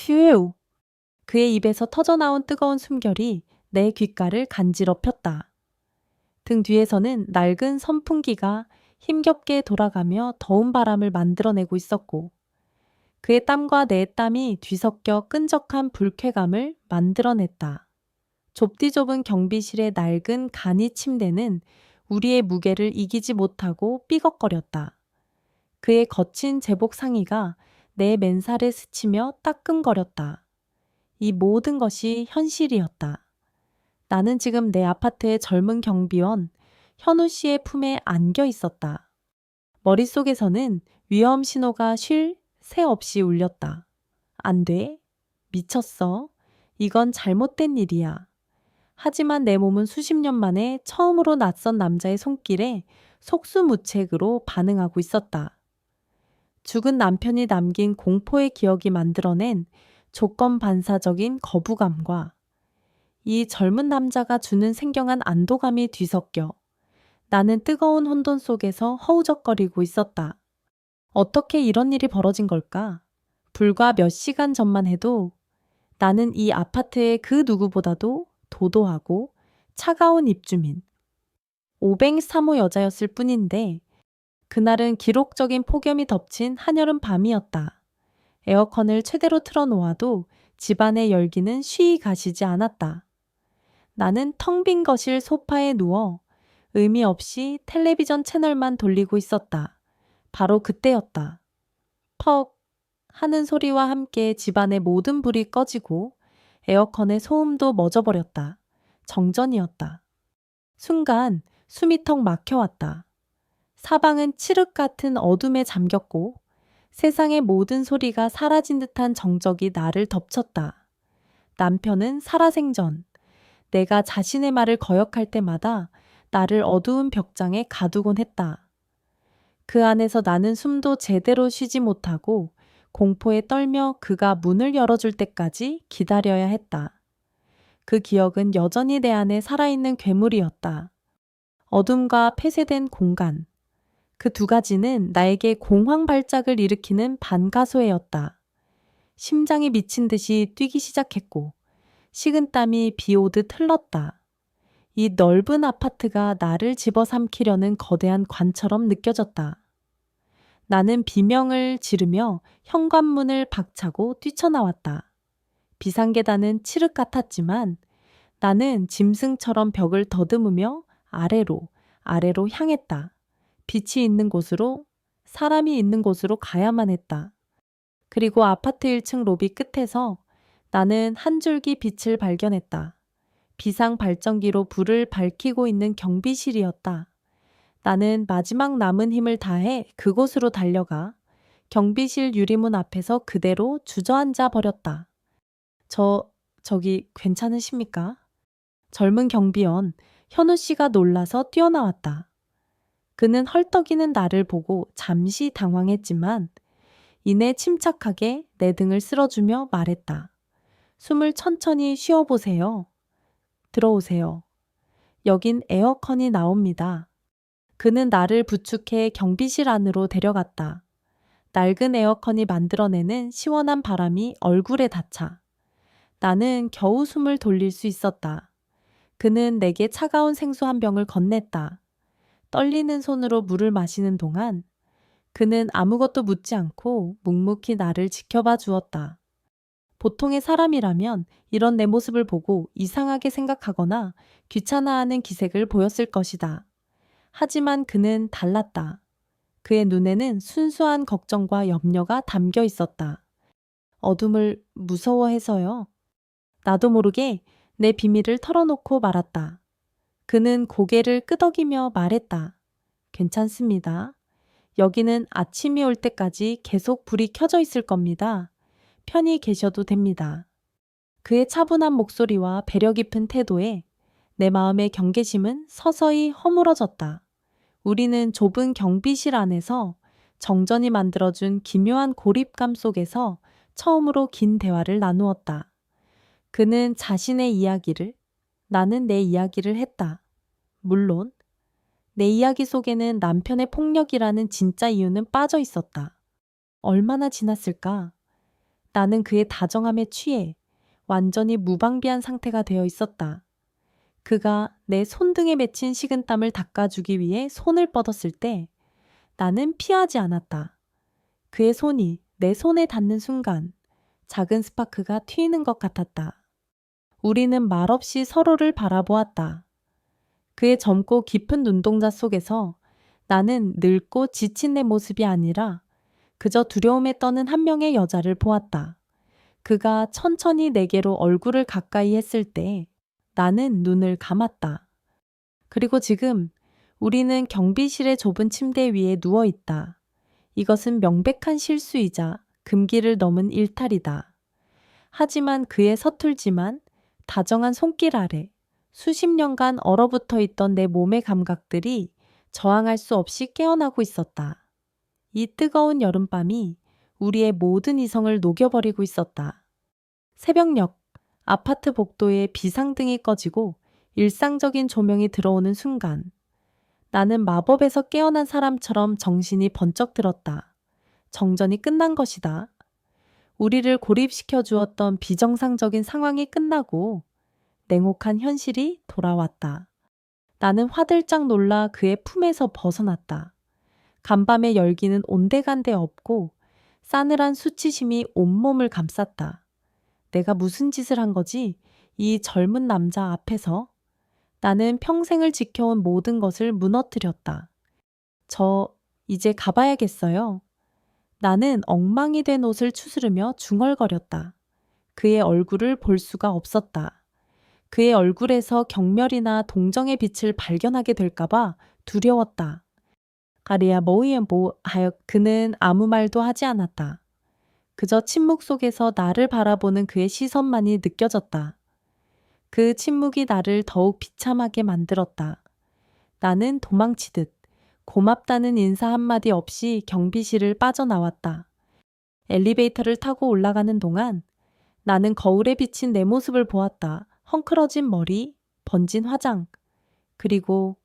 휴! 그의 입에서 터져나온 뜨거운 숨결이 내 귓가를 간지럽혔다. 등 뒤에서는 낡은 선풍기가 힘겹게 돌아가며 더운 바람을 만들어내고 있었고 그의 땀과 내 땀이 뒤섞여 끈적한 불쾌감을 만들어냈다. 좁디 좁은 경비실의 낡은 간이 침대는 우리의 무게를 이기지 못하고 삐걱거렸다. 그의 거친 제복 상의가 내 맨살에 스치며 따끔거렸다. 이 모든 것이 현실이었다. 나는 지금 내 아파트의 젊은 경비원 현우 씨의 품에 안겨 있었다. 머릿속에서는 위험 신호가 쉴 새 없이 울렸다. 안 돼. 미쳤어. 이건 잘못된 일이야. 하지만 내 몸은 수십 년 만에 처음으로 낯선 남자의 손길에 속수무책으로 반응하고 있었다. 죽은 남편이 남긴 공포의 기억이 만들어낸 조건 반사적인 거부감과 이 젊은 남자가 주는 생경한 안도감이 뒤섞여 나는 뜨거운 혼돈 속에서 허우적거리고 있었다. 어떻게 이런 일이 벌어진 걸까? 불과 몇 시간 전만 해도 나는 이 아파트의 그 누구보다도 도도하고 차가운 입주민, 503호 여자였을 뿐인데 그날은 기록적인 폭염이 덮친 한여름 밤이었다. 에어컨을 최대로 틀어놓아도 집안의 열기는 쉬이 가시지 않았다. 나는 텅 빈 거실 소파에 누워 의미 없이 텔레비전 채널만 돌리고 있었다. 바로 그때였다. 퍽 하는 소리와 함께 집안의 모든 불이 꺼지고 에어컨의 소음도 멎어버렸다. 정전이었다. 순간 숨이 턱 막혀왔다. 사방은 칠흑 같은 어둠에 잠겼고 세상의 모든 소리가 사라진 듯한 정적이 나를 덮쳤다. 남편은 살아생전 내가 자신의 말을 거역할 때마다 나를 어두운 벽장에 가두곤 했다. 그 안에서 나는 숨도 제대로 쉬지 못하고 공포에 떨며 그가 문을 열어줄 때까지 기다려야 했다. 그 기억은 여전히 내 안에 살아있는 괴물이었다. 어둠과 폐쇄된 공간. 그 두 가지는 나에게 공황 발작을 일으키는 반가소해였다. 심장이 미친 듯이 뛰기 시작했고 식은땀이 비 오듯 흘렀다. 이 넓은 아파트가 나를 집어삼키려는 거대한 관처럼 느껴졌다. 나는 비명을 지르며 현관문을 박차고 뛰쳐나왔다. 비상계단은 칠흑 같았지만 나는 짐승처럼 벽을 더듬으며 아래로 향했다. 빛이 있는 곳으로, 사람이 있는 곳으로 가야만 했다. 그리고 아파트 1층 로비 끝에서 나는 한 줄기 빛을 발견했다. 비상 발전기로 불을 밝히고 있는 경비실이었다. 나는 마지막 남은 힘을 다해 그곳으로 달려가 경비실 유리문 앞에서 그대로 주저앉아 버렸다. 저기 괜찮으십니까? 젊은 경비원 현우 씨가 놀라서 뛰어나왔다. 그는 헐떡이는 나를 보고 잠시 당황했지만 이내 침착하게 내 등을 쓸어주며 말했다. 숨을 천천히 쉬어보세요. 들어오세요. 여긴 에어컨이 나옵니다. 그는 나를 부축해 경비실 안으로 데려갔다. 낡은 에어컨이 만들어내는 시원한 바람이 얼굴에 닿자 나는 겨우 숨을 돌릴 수 있었다. 그는 내게 차가운 생수 한 병을 건넸다. 떨리는 손으로 물을 마시는 동안 그는 아무것도 묻지 않고 묵묵히 나를 지켜봐 주었다. 보통의 사람이라면 이런 내 모습을 보고 이상하게 생각하거나 귀찮아하는 기색을 보였을 것이다. 하지만 그는 달랐다. 그의 눈에는 순수한 걱정과 염려가 담겨 있었다. 어둠을 무서워해서요. 나도 모르게 내 비밀을 털어놓고 말았다. 그는 고개를 끄덕이며 말했다. 괜찮습니다. 여기는 아침이 올 때까지 계속 불이 켜져 있을 겁니다. 편히 계셔도 됩니다. 그의 차분한 목소리와 배려 깊은 태도에 내 마음의 경계심은 서서히 허물어졌다. 우리는 좁은 경비실 안에서 정전이 만들어준 기묘한 고립감 속에서 처음으로 긴 대화를 나누었다. 그는 자신의 이야기를, 나는 내 이야기를 했다. 물론 내 이야기 속에는 남편의 폭력이라는 진짜 이유는 빠져 있었다. 얼마나 지났을까? 나는 그의 다정함에 취해 완전히 무방비한 상태가 되어 있었다. 그가 내 손등에 맺힌 식은땀을 닦아주기 위해 손을 뻗었을 때 나는 피하지 않았다. 그의 손이 내 손에 닿는 순간 작은 스파크가 튀는 것 같았다. 우리는 말없이 서로를 바라보았다. 그의 젊고 깊은 눈동자 속에서 나는 늙고 지친 내 모습이 아니라 그저 두려움에 떠는 한 명의 여자를 보았다. 그가 천천히 내게로 얼굴을 가까이 했을 때 나는 눈을 감았다. 그리고 지금 우리는 경비실의 좁은 침대 위에 누워 있다. 이것은 명백한 실수이자 금기를 넘은 일탈이다. 하지만 그의 서툴지만 다정한 손길 아래 수십 년간 얼어붙어 있던 내 몸의 감각들이 저항할 수 없이 깨어나고 있었다. 이 뜨거운 여름밤이 우리의 모든 이성을 녹여버리고 있었다. 새벽녘, 아파트 복도에 비상등이 꺼지고 일상적인 조명이 들어오는 순간 나는 마법에서 깨어난 사람처럼 정신이 번쩍 들었다. 정전이 끝난 것이다. 우리를 고립시켜 주었던 비정상적인 상황이 끝나고 냉혹한 현실이 돌아왔다. 나는 화들짝 놀라 그의 품에서 벗어났다. 간밤의 열기는 온데간데 없고 싸늘한 수치심이 온몸을 감쌌다. 내가 무슨 짓을 한 거지? 이 젊은 남자 앞에서 나는 평생을 지켜온 모든 것을 무너뜨렸다. 저 이제 가봐야겠어요. 나는 엉망이 된 옷을 추스르며 중얼거렸다. 그의 얼굴을 볼 수가 없었다. 그의 얼굴에서 경멸이나 동정의 빛을 발견하게 될까봐 두려웠다. 가리야 하여 그는 아무 말도 하지 않았다. 그저 침묵 속에서 나를 바라보는 그의 시선만이 느껴졌다. 그 침묵이 나를 더욱 비참하게 만들었다. 나는 도망치듯 고맙다는 인사 한마디 없이 경비실을 빠져나왔다. 엘리베이터를 타고 올라가는 동안 나는 거울에 비친 내 모습을 보았다. 헝클어진 머리, 번진 화장, 그리고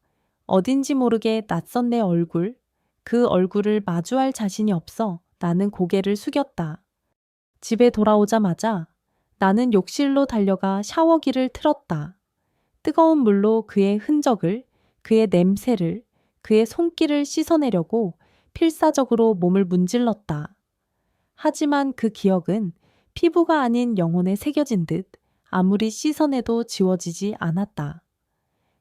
어딘지 모르게 낯선 내 얼굴, 그 얼굴을 마주할 자신이 없어 나는 고개를 숙였다. 집에 돌아오자마자 나는 욕실로 달려가 샤워기를 틀었다. 뜨거운 물로 그의 흔적을, 그의 냄새를, 그의 손길을 씻어내려고 필사적으로 몸을 문질렀다. 하지만 그 기억은 피부가 아닌 영혼에 새겨진 듯 아무리 씻어내도 지워지지 않았다.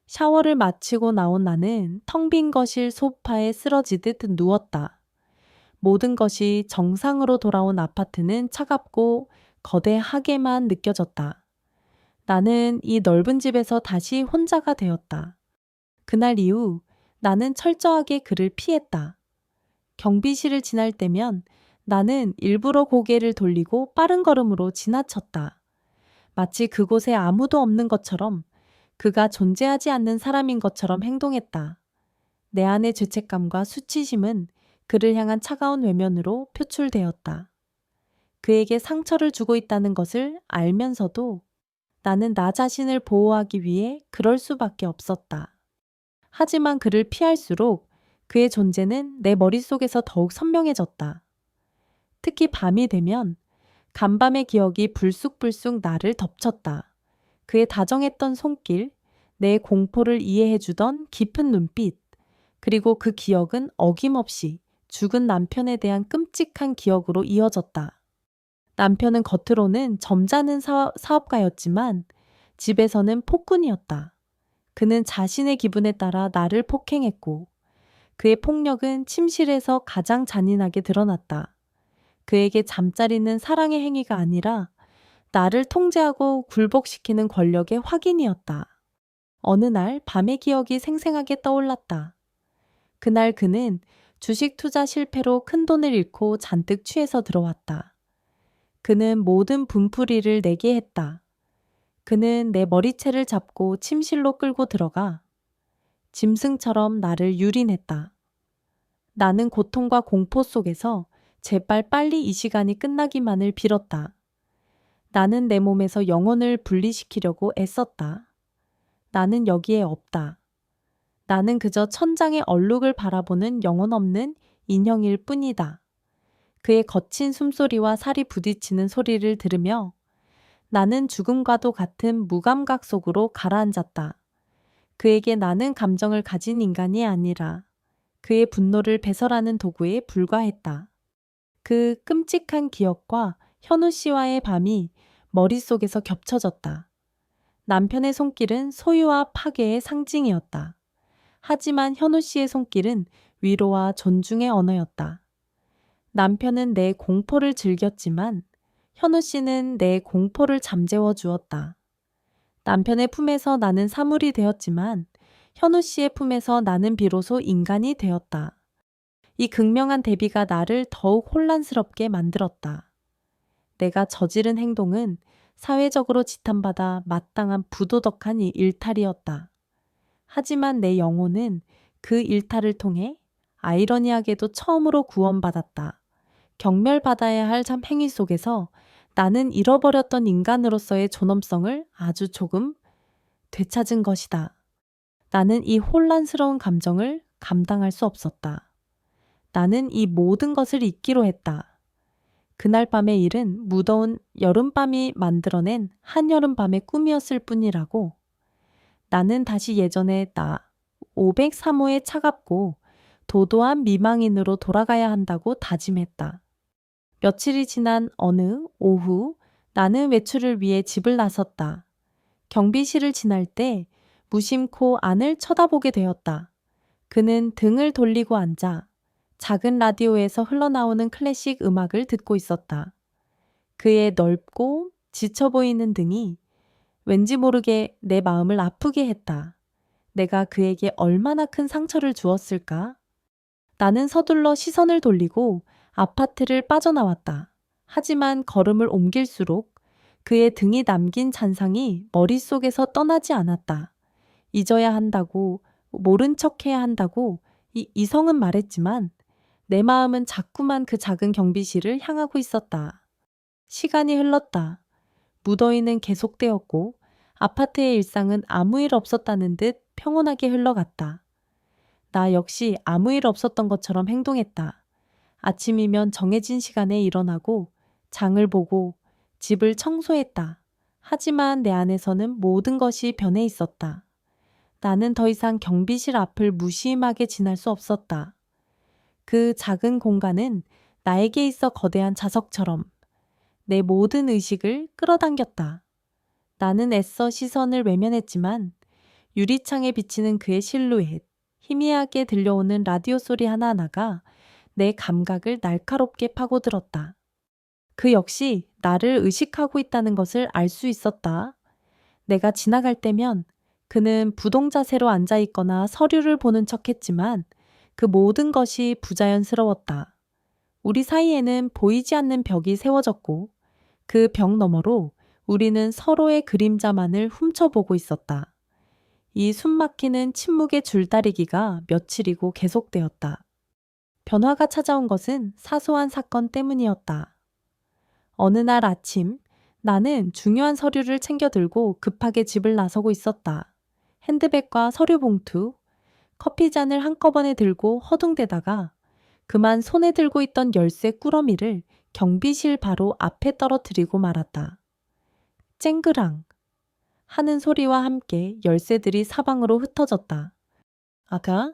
샤워를 마치고 나온 나는 텅 빈 거실 소파에 쓰러지듯 누웠다. 모든 것이 정상으로 돌아온 아파트는 차갑고 거대하게만 느껴졌다. 나는 이 넓은 집에서 다시 혼자가 되었다. 그날 이후 나는 철저하게 그를 피했다. 경비실을 지날 때면 나는 일부러 고개를 돌리고 빠른 걸음으로 지나쳤다. 마치 그곳에 아무도 없는 것처럼, 그가 존재하지 않는 사람인 것처럼 행동했다. 내 안의 죄책감과 수치심은 그를 향한 차가운 외면으로 표출되었다. 그에게 상처를 주고 있다는 것을 알면서도 나는 나 자신을 보호하기 위해 그럴 수밖에 없었다. 하지만 그를 피할수록 그의 존재는 내 머릿속에서 더욱 선명해졌다. 특히 밤이 되면 간밤의 기억이 불쑥불쑥 나를 덮쳤다. 그의 다정했던 손길, 내 공포를 이해해주던 깊은 눈빛, 그리고 그 기억은 어김없이 죽은 남편에 대한 끔찍한 기억으로 이어졌다. 남편은 겉으로는 점잖은 사업가였지만 집에서는 폭군이었다. 그는 자신의 기분에 따라 나를 폭행했고 그의 폭력은 침실에서 가장 잔인하게 드러났다. 그에게 잠자리는 사랑의 행위가 아니라 나를 통제하고 굴복시키는 권력의 확인이었다. 어느 날 밤의 기억이 생생하게 떠올랐다. 그날 그는 주식 투자 실패로 큰돈을 잃고 잔뜩 취해서 들어왔다. 그는 모든 분풀이를 내게 했다. 그는 내 머리채를 잡고 침실로 끌고 들어가 짐승처럼 나를 유린했다. 나는 고통과 공포 속에서 제발 빨리 이 시간이 끝나기만을 빌었다. 나는 내 몸에서 영혼을 분리시키려고 애썼다. 나는 여기에 없다. 나는 그저 천장의 얼룩을 바라보는 영혼 없는 인형일 뿐이다. 그의 거친 숨소리와 살이 부딪히는 소리를 들으며 나는 죽음과도 같은 무감각 속으로 가라앉았다. 그에게 나는 감정을 가진 인간이 아니라 그의 분노를 배설하는 도구에 불과했다. 그 끔찍한 기억과 현우 씨와의 밤이 머릿속에서 겹쳐졌다. 남편의 손길은 소유와 파괴의 상징이었다. 하지만 현우 씨의 손길은 위로와 존중의 언어였다. 남편은 내 공포를 즐겼지만 현우 씨는 내 공포를 잠재워 주었다. 남편의 품에서 나는 사물이 되었지만 현우 씨의 품에서 나는 비로소 인간이 되었다. 이 극명한 대비가 나를 더욱 혼란스럽게 만들었다. 내가 저지른 행동은 사회적으로 지탄받아 마땅한 부도덕한 일탈이었다. 하지만 내 영혼은 그 일탈을 통해 아이러니하게도 처음으로 구원받았다. 경멸받아야 할 참 행위 속에서 나는 잃어버렸던 인간으로서의 존엄성을 아주 조금 되찾은 것이다. 나는 이 혼란스러운 감정을 감당할 수 없었다. 나는 이 모든 것을 잊기로 했다. 그날 밤의 일은 무더운 여름밤이 만들어낸 한여름밤의 꿈이었을 뿐이라고. 나는 다시 예전의 나 503호의 차갑고 도도한 미망인으로 돌아가야 한다고 다짐했다. 며칠이 지난 어느 오후 나는 외출을 위해 집을 나섰다. 경비실을 지날 때 무심코 안을 쳐다보게 되었다. 그는 등을 돌리고 앉아 작은 라디오에서 흘러나오는 클래식 음악을 듣고 있었다. 그의 넓고 지쳐 보이는 등이 왠지 모르게 내 마음을 아프게 했다. 내가 그에게 얼마나 큰 상처를 주었을까? 나는 서둘러 시선을 돌리고 아파트를 빠져나왔다. 하지만 걸음을 옮길수록 그의 등이 남긴 잔상이 머릿속에서 떠나지 않았다. 잊어야 한다고, 모른 척해야 한다고 이성은 말했지만 내 마음은 자꾸만 그 작은 경비실을 향하고 있었다. 시간이 흘렀다. 무더위는 계속되었고 아파트의 일상은 아무 일 없었다는 듯 평온하게 흘러갔다. 나 역시 아무 일 없었던 것처럼 행동했다. 아침이면 정해진 시간에 일어나고 장을 보고 집을 청소했다. 하지만 내 안에서는 모든 것이 변해 있었다. 나는 더 이상 경비실 앞을 무심하게 지날 수 없었다. 그 작은 공간은 나에게 있어 거대한 자석처럼 내 모든 의식을 끌어당겼다. 나는 애써 시선을 외면했지만 유리창에 비치는 그의 실루엣, 희미하게 들려오는 라디오 소리 하나하나가 내 감각을 날카롭게 파고들었다. 그 역시 나를 의식하고 있다는 것을 알 수 있었다. 내가 지나갈 때면 그는 부동자세로 앉아 있거나 서류를 보는 척했지만 그 모든 것이 부자연스러웠다. 우리 사이에는 보이지 않는 벽이 세워졌고 그 벽 너머로 우리는 서로의 그림자만을 훔쳐보고 있었다. 이 숨막히는 침묵의 줄다리기가 며칠이고 계속되었다. 변화가 찾아온 것은 사소한 사건 때문이었다. 어느 날 아침 나는 중요한 서류를 챙겨 들고 급하게 집을 나서고 있었다. 핸드백과 서류 봉투, 커피잔을 한꺼번에 들고 허둥대다가 그만 손에 들고 있던 열쇠 꾸러미를 경비실 바로 앞에 떨어뜨리고 말았다. 쨍그랑 하는 소리와 함께 열쇠들이 사방으로 흩어졌다. 아가?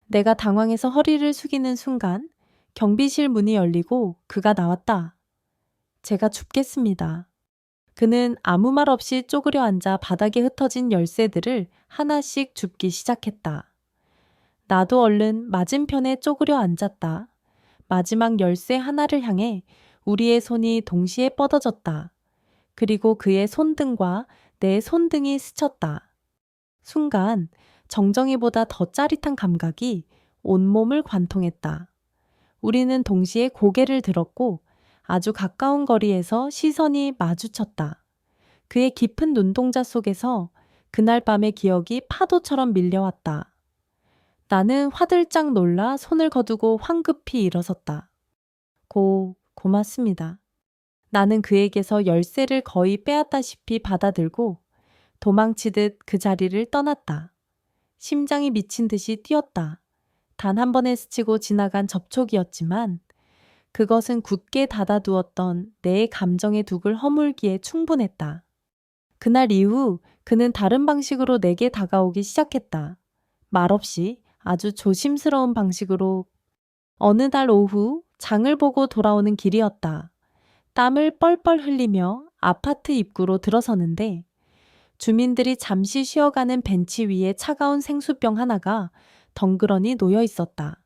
내가 당황해서 허리를 숙이는 순간 경비실 문이 열리고 그가 나왔다. 제가 줍겠습니다. 그는 아무 말 없이 쪼그려 앉아 바닥에 흩어진 열쇠들을 하나씩 줍기 시작했다. 나도 얼른 맞은편에 쪼그려 앉았다. 마지막 열쇠 하나를 향해 우리의 손이 동시에 뻗어졌다. 그리고 그의 손등과 내 손등이 스쳤다. 순간 정정이보다 더 짜릿한 감각이 온몸을 관통했다. 우리는 동시에 고개를 들었고 아주 가까운 거리에서 시선이 마주쳤다. 그의 깊은 눈동자 속에서 그날 밤의 기억이 파도처럼 밀려왔다. 나는 화들짝 놀라 손을 거두고 황급히 일어섰다. 고맙습니다. 나는 그에게서 열쇠를 거의 빼앗다시피 받아들고 도망치듯 그 자리를 떠났다. 심장이 미친 듯이 뛰었다. 단 한 번에 스치고 지나간 접촉이었지만 그것은 굳게 닫아두었던 내 감정의 둑을 허물기에 충분했다. 그날 이후 그는 다른 방식으로 내게 다가오기 시작했다. 말없이 아주 조심스러운 방식으로. 어느 날 오후 장을 보고 돌아오는 길이었다. 땀을 뻘뻘 흘리며 아파트 입구로 들어서는데 주민들이 잠시 쉬어가는 벤치 위에 차가운 생수병 하나가 덩그러니 놓여 있었다.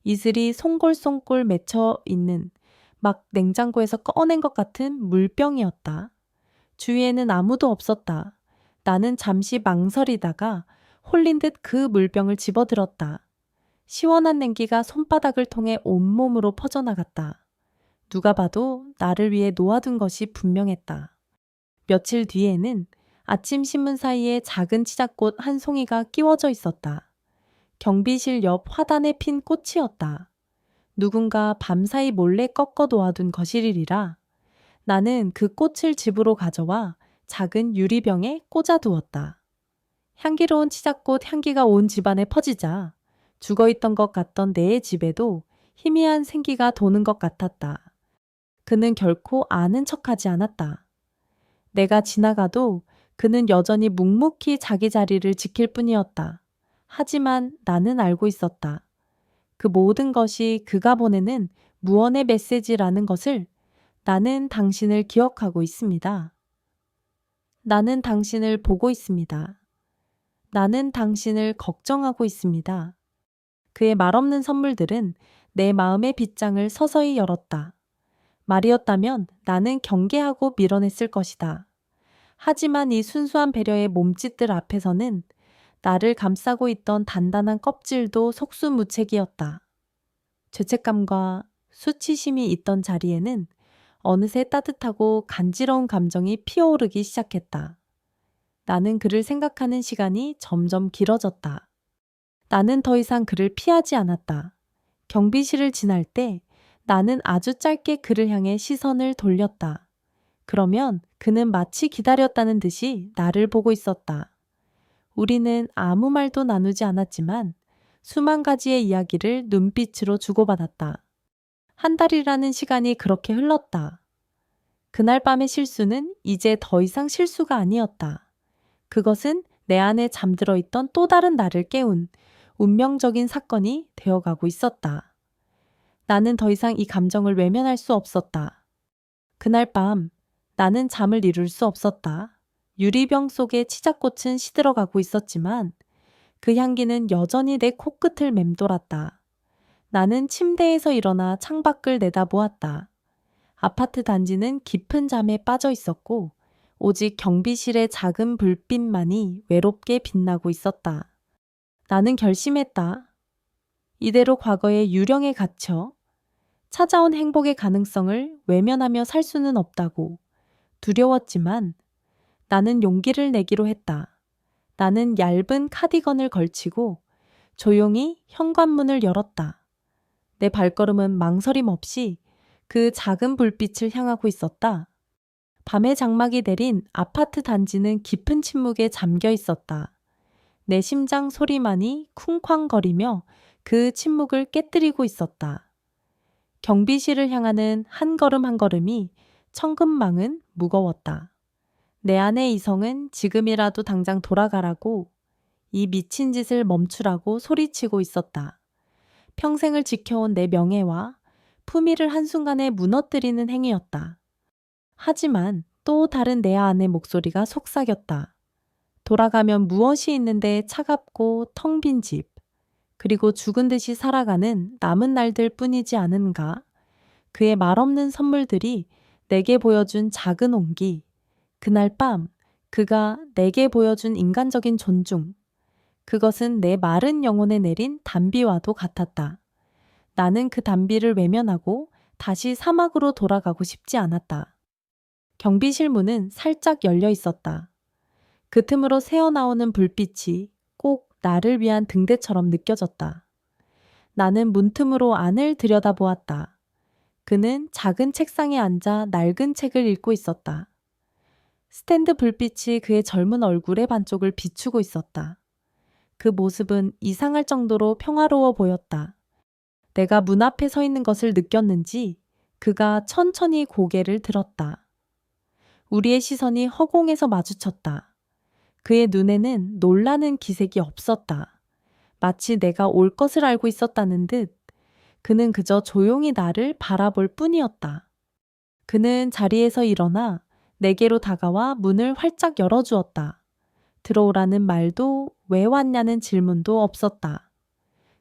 이슬이 송골송골 맺혀 있는 막 냉장고에서 꺼낸 것 같은 물병이었다. 주위에는 아무도 없었다. 나는 잠시 망설이다가 홀린 듯 그 물병을 집어들었다. 시원한 냉기가 손바닥을 통해 온몸으로 퍼져나갔다. 누가 봐도 나를 위해 놓아둔 것이 분명했다. 며칠 뒤에는 아침 신문 사이에 작은 치자꽃 한 송이가 끼워져 있었다. 경비실 옆 화단에 핀 꽃이었다. 누군가 밤사이 몰래 꺾어 놓아둔 것이리라. 나는 그 꽃을 집으로 가져와 작은 유리병에 꽂아두었다. 향기로운 치자꽃 향기가 온 집안에 퍼지자 죽어있던 것 같던 내 집에도 희미한 생기가 도는 것 같았다. 그는 결코 아는 척하지 않았다. 내가 지나가도 그는 여전히 묵묵히 자기 자리를 지킬 뿐이었다. 하지만 나는 알고 있었다. 그 모든 것이 그가 보내는 무언의 메시지라는 것을. 나는 당신을 기억하고 있습니다. 나는 당신을 보고 있습니다. 나는 당신을 걱정하고 있습니다. 그의 말없는 선물들은 내 마음의 빗장을 서서히 열었다. 말이었다면 나는 경계하고 밀어냈을 것이다. 하지만 이 순수한 배려의 몸짓들 앞에서는 나를 감싸고 있던 단단한 껍질도 속수무책이었다. 죄책감과 수치심이 있던 자리에는 어느새 따뜻하고 간지러운 감정이 피어오르기 시작했다. 나는 그를 생각하는 시간이 점점 길어졌다. 나는 더 이상 그를 피하지 않았다. 경비실을 지날 때 나는 아주 짧게 그를 향해 시선을 돌렸다. 그러면 그는 마치 기다렸다는 듯이 나를 보고 있었다. 우리는 아무 말도 나누지 않았지만 수만 가지의 이야기를 눈빛으로 주고받았다. 한 달이라는 시간이 그렇게 흘렀다. 그날 밤의 실수는 이제 더 이상 실수가 아니었다. 그것은 내 안에 잠들어 있던 또 다른 나를 깨운 운명적인 사건이 되어가고 있었다. 나는 더 이상 이 감정을 외면할 수 없었다. 그날 밤 나는 잠을 이룰 수 없었다. 유리병 속에 치자꽃은 시들어가고 있었지만 그 향기는 여전히 내 코끝을 맴돌았다. 나는 침대에서 일어나 창밖을 내다보았다. 아파트 단지는 깊은 잠에 빠져 있었고 오직 경비실의 작은 불빛만이 외롭게 빛나고 있었다. 나는 결심했다. 이대로 과거의 유령에 갇혀 찾아온 행복의 가능성을 외면하며 살 수는 없다고. 두려웠지만 나는 용기를 내기로 했다. 나는 얇은 카디건을 걸치고 조용히 현관문을 열었다. 내 발걸음은 망설임 없이 그 작은 불빛을 향하고 있었다. 밤의 장막이 내린 아파트 단지는 깊은 침묵에 잠겨 있었다. 내 심장 소리만이 쿵쾅거리며 그 침묵을 깨뜨리고 있었다. 경비실을 향하는 한 걸음 한 걸음이 천근망은 무거웠다. 내 안의 이성은 지금이라도 당장 돌아가라고, 이 미친 짓을 멈추라고 소리치고 있었다. 평생을 지켜온 내 명예와 품위를 한순간에 무너뜨리는 행위였다. 하지만 또 다른 내 안의 목소리가 속삭였다. 돌아가면 무엇이 있는데 차갑고 텅 빈 집, 그리고 죽은 듯이 살아가는 남은 날들 뿐이지 않은가? 그의 말없는 선물들이 내게 보여준 작은 온기, 그날 밤 그가 내게 보여준 인간적인 존중, 그것은 내 마른 영혼에 내린 단비와도 같았다. 나는 그 단비를 외면하고 다시 사막으로 돌아가고 싶지 않았다. 경비실 문은 살짝 열려 있었다. 그 틈으로 새어나오는 불빛이 꼭 나를 위한 등대처럼 느껴졌다. 나는 문틈으로 안을 들여다보았다. 그는 작은 책상에 앉아 낡은 책을 읽고 있었다. 스탠드 불빛이 그의 젊은 얼굴의 반쪽을 비추고 있었다. 그 모습은 이상할 정도로 평화로워 보였다. 내가 문 앞에 서 있는 것을 느꼈는지 그가 천천히 고개를 들었다. 우리의 시선이 허공에서 마주쳤다. 그의 눈에는 놀라는 기색이 없었다. 마치 내가 올 것을 알고 있었다는 듯 그는 그저 조용히 나를 바라볼 뿐이었다. 그는 자리에서 일어나 내게로 다가와 문을 활짝 열어주었다. 들어오라는 말도 왜 왔냐는 질문도 없었다.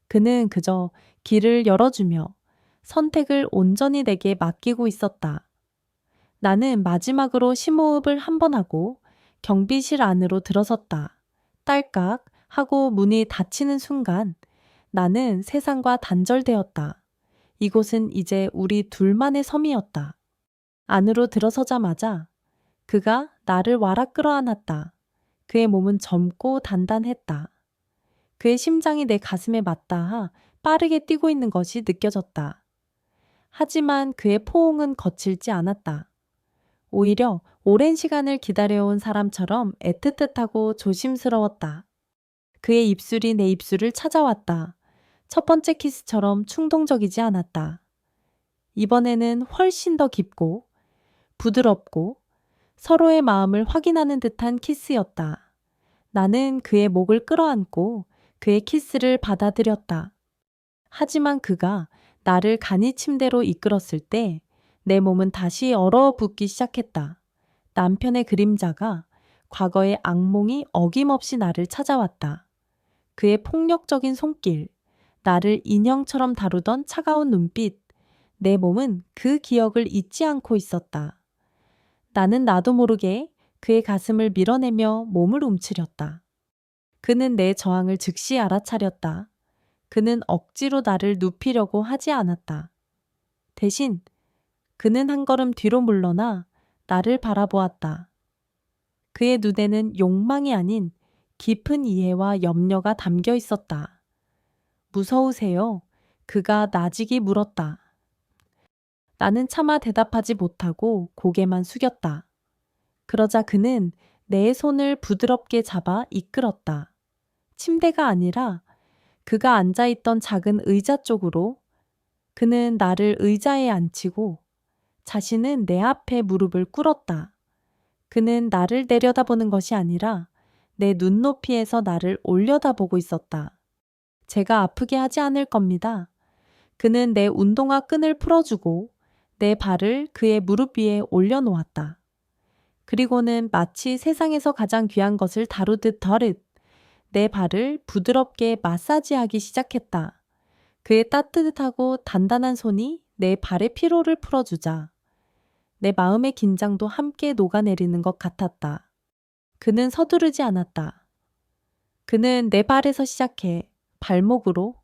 그는 그저 길을 열어주며 선택을 온전히 내게 맡기고 있었다. 나는 마지막으로 심호흡을 한 번 하고 경비실 안으로 들어섰다. 딸깍 하고 문이 닫히는 순간 나는 세상과 단절되었다. 이곳은 이제 우리 둘만의 섬이었다. 안으로 들어서자마자 그가 나를 와락 끌어안았다. 그의 몸은 젊고 단단했다. 그의 심장이 내 가슴에 맞닿아 빠르게 뛰고 있는 것이 느껴졌다. 하지만 그의 포옹은 거칠지 않았다. 오히려 오랜 시간을 기다려온 사람처럼 애틋하고 조심스러웠다. 그의 입술이 내 입술을 찾아왔다. 첫 번째 키스처럼 충동적이지 않았다. 이번에는 훨씬 더 깊고 부드럽고 서로의 마음을 확인하는 듯한 키스였다. 나는 그의 목을 끌어안고 그의 키스를 받아들였다. 하지만 그가 나를 간이 침대로 이끌었을 때 내 몸은 다시 얼어붙기 시작했다. 남편의 그림자가 과거의 악몽이 어김없이 나를 찾아왔다. 그의 폭력적인 손길, 나를 인형처럼 다루던 차가운 눈빛, 내 몸은 그 기억을 잊지 않고 있었다. 나는 나도 모르게 그의 가슴을 밀어내며 몸을 움츠렸다. 그는 내 저항을 즉시 알아차렸다. 그는 억지로 나를 눕히려고 하지 않았다. 대신 그는 한 걸음 뒤로 물러나 나를 바라보았다. 그의 눈에는 욕망이 아닌 깊은 이해와 염려가 담겨 있었다. 무서우세요? 그가 나직이 물었다. 나는 차마 대답하지 못하고 고개만 숙였다. 그러자 그는 내 손을 부드럽게 잡아 이끌었다. 침대가 아니라 그가 앉아있던 작은 의자 쪽으로. 그는 나를 의자에 앉히고 자신은 내 앞에 무릎을 꿇었다. 그는 나를 내려다보는 것이 아니라 내 눈높이에서 나를 올려다보고 있었다. 제가 아프게 하지 않을 겁니다. 그는 내 운동화 끈을 풀어주고 내 발을 그의 무릎 위에 올려놓았다. 그리고는 마치 세상에서 가장 귀한 것을 다루듯 더릇 내 발을 부드럽게 마사지하기 시작했다. 그의 따뜻하고 단단한 손이 내 발의 피로를 풀어주자 내 마음의 긴장도 함께 녹아내리는 것 같았다. 그는 서두르지 않았다. 그는 내 발에서 시작해 발목으로,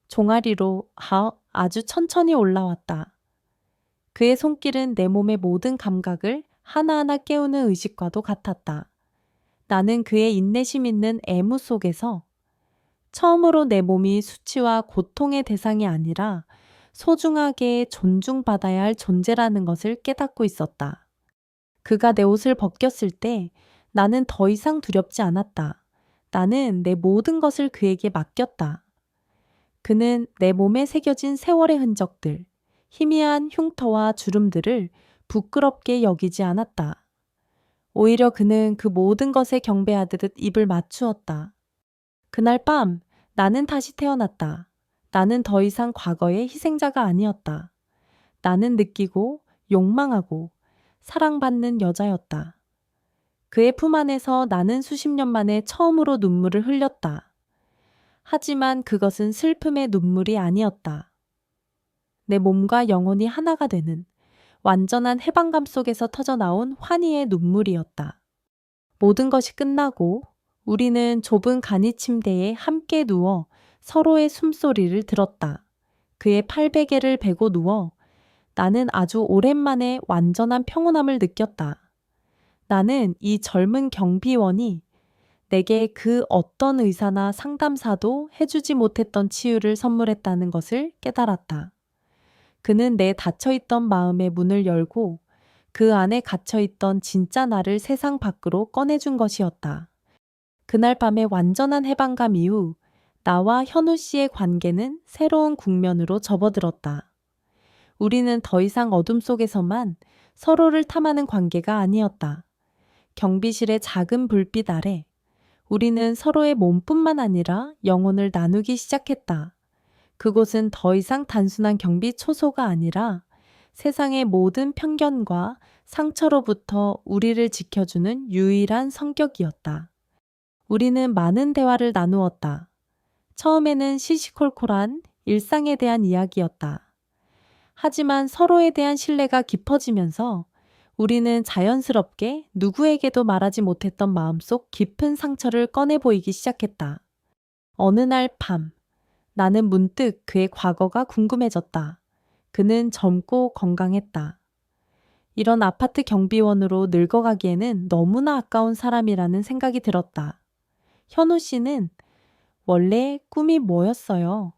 종아리로 아주 천천히 올라왔다. 그의 손길은 내 몸의 모든 감각을 하나하나 깨우는 의식과도 같았다. 나는 그의 인내심 있는 애무 속에서 처음으로 내 몸이 수치와 고통의 대상이 아니라 소중하게 존중받아야 할 존재라는 것을 깨닫고 있었다. 그가 내 옷을 벗겼을 때 나는 더 이상 두렵지 않았다. 나는 내 모든 것을 그에게 맡겼다. 그는 내 몸에 새겨진 세월의 흔적들, 희미한 흉터와 주름들을 부끄럽게 여기지 않았다. 오히려 그는 그 모든 것에 경배하듯 입을 맞추었다. 그날 밤 나는 다시 태어났다. 나는 더 이상 과거의 희생자가 아니었다. 나는 느끼고 욕망하고 사랑받는 여자였다. 그의 품 안에서 나는 수십 년 만에 처음으로 눈물을 흘렸다. 하지만 그것은 슬픔의 눈물이 아니었다. 내 몸과 영혼이 하나가 되는 완전한 해방감 속에서 터져나온 환희의 눈물이었다. 모든 것이 끝나고 우리는 좁은 간이 침대에 함께 누워 서로의 숨소리를 들었다. 그의 팔베개를 베고 누워 나는 아주 오랜만에 완전한 평온함을 느꼈다. 나는 이 젊은 경비원이 내게 그 어떤 의사나 상담사도 해주지 못했던 치유를 선물했다는 것을 깨달았다. 그는 내 닫혀있던 마음의 문을 열고 그 안에 갇혀있던 진짜 나를 세상 밖으로 꺼내준 것이었다. 그날 밤의 완전한 해방감 이후 나와 현우 씨의 관계는 새로운 국면으로 접어들었다. 우리는 더 이상 어둠 속에서만 서로를 탐하는 관계가 아니었다. 경비실의 작은 불빛 아래 우리는 서로의 몸뿐만 아니라 영혼을 나누기 시작했다. 그곳은 더 이상 단순한 경비 초소가 아니라 세상의 모든 편견과 상처로부터 우리를 지켜주는 유일한 성격이었다. 우리는 많은 대화를 나누었다. 처음에는 시시콜콜한 일상에 대한 이야기였다. 하지만 서로에 대한 신뢰가 깊어지면서 우리는 자연스럽게 누구에게도 말하지 못했던 마음속 깊은 상처를 꺼내 보이기 시작했다. 어느 날 밤, 나는 문득 그의 과거가 궁금해졌다. 그는 젊고 건강했다. 이런 아파트 경비원으로 늙어가기에는 너무나 아까운 사람이라는 생각이 들었다. 현우 씨는 원래 꿈이 뭐였어요?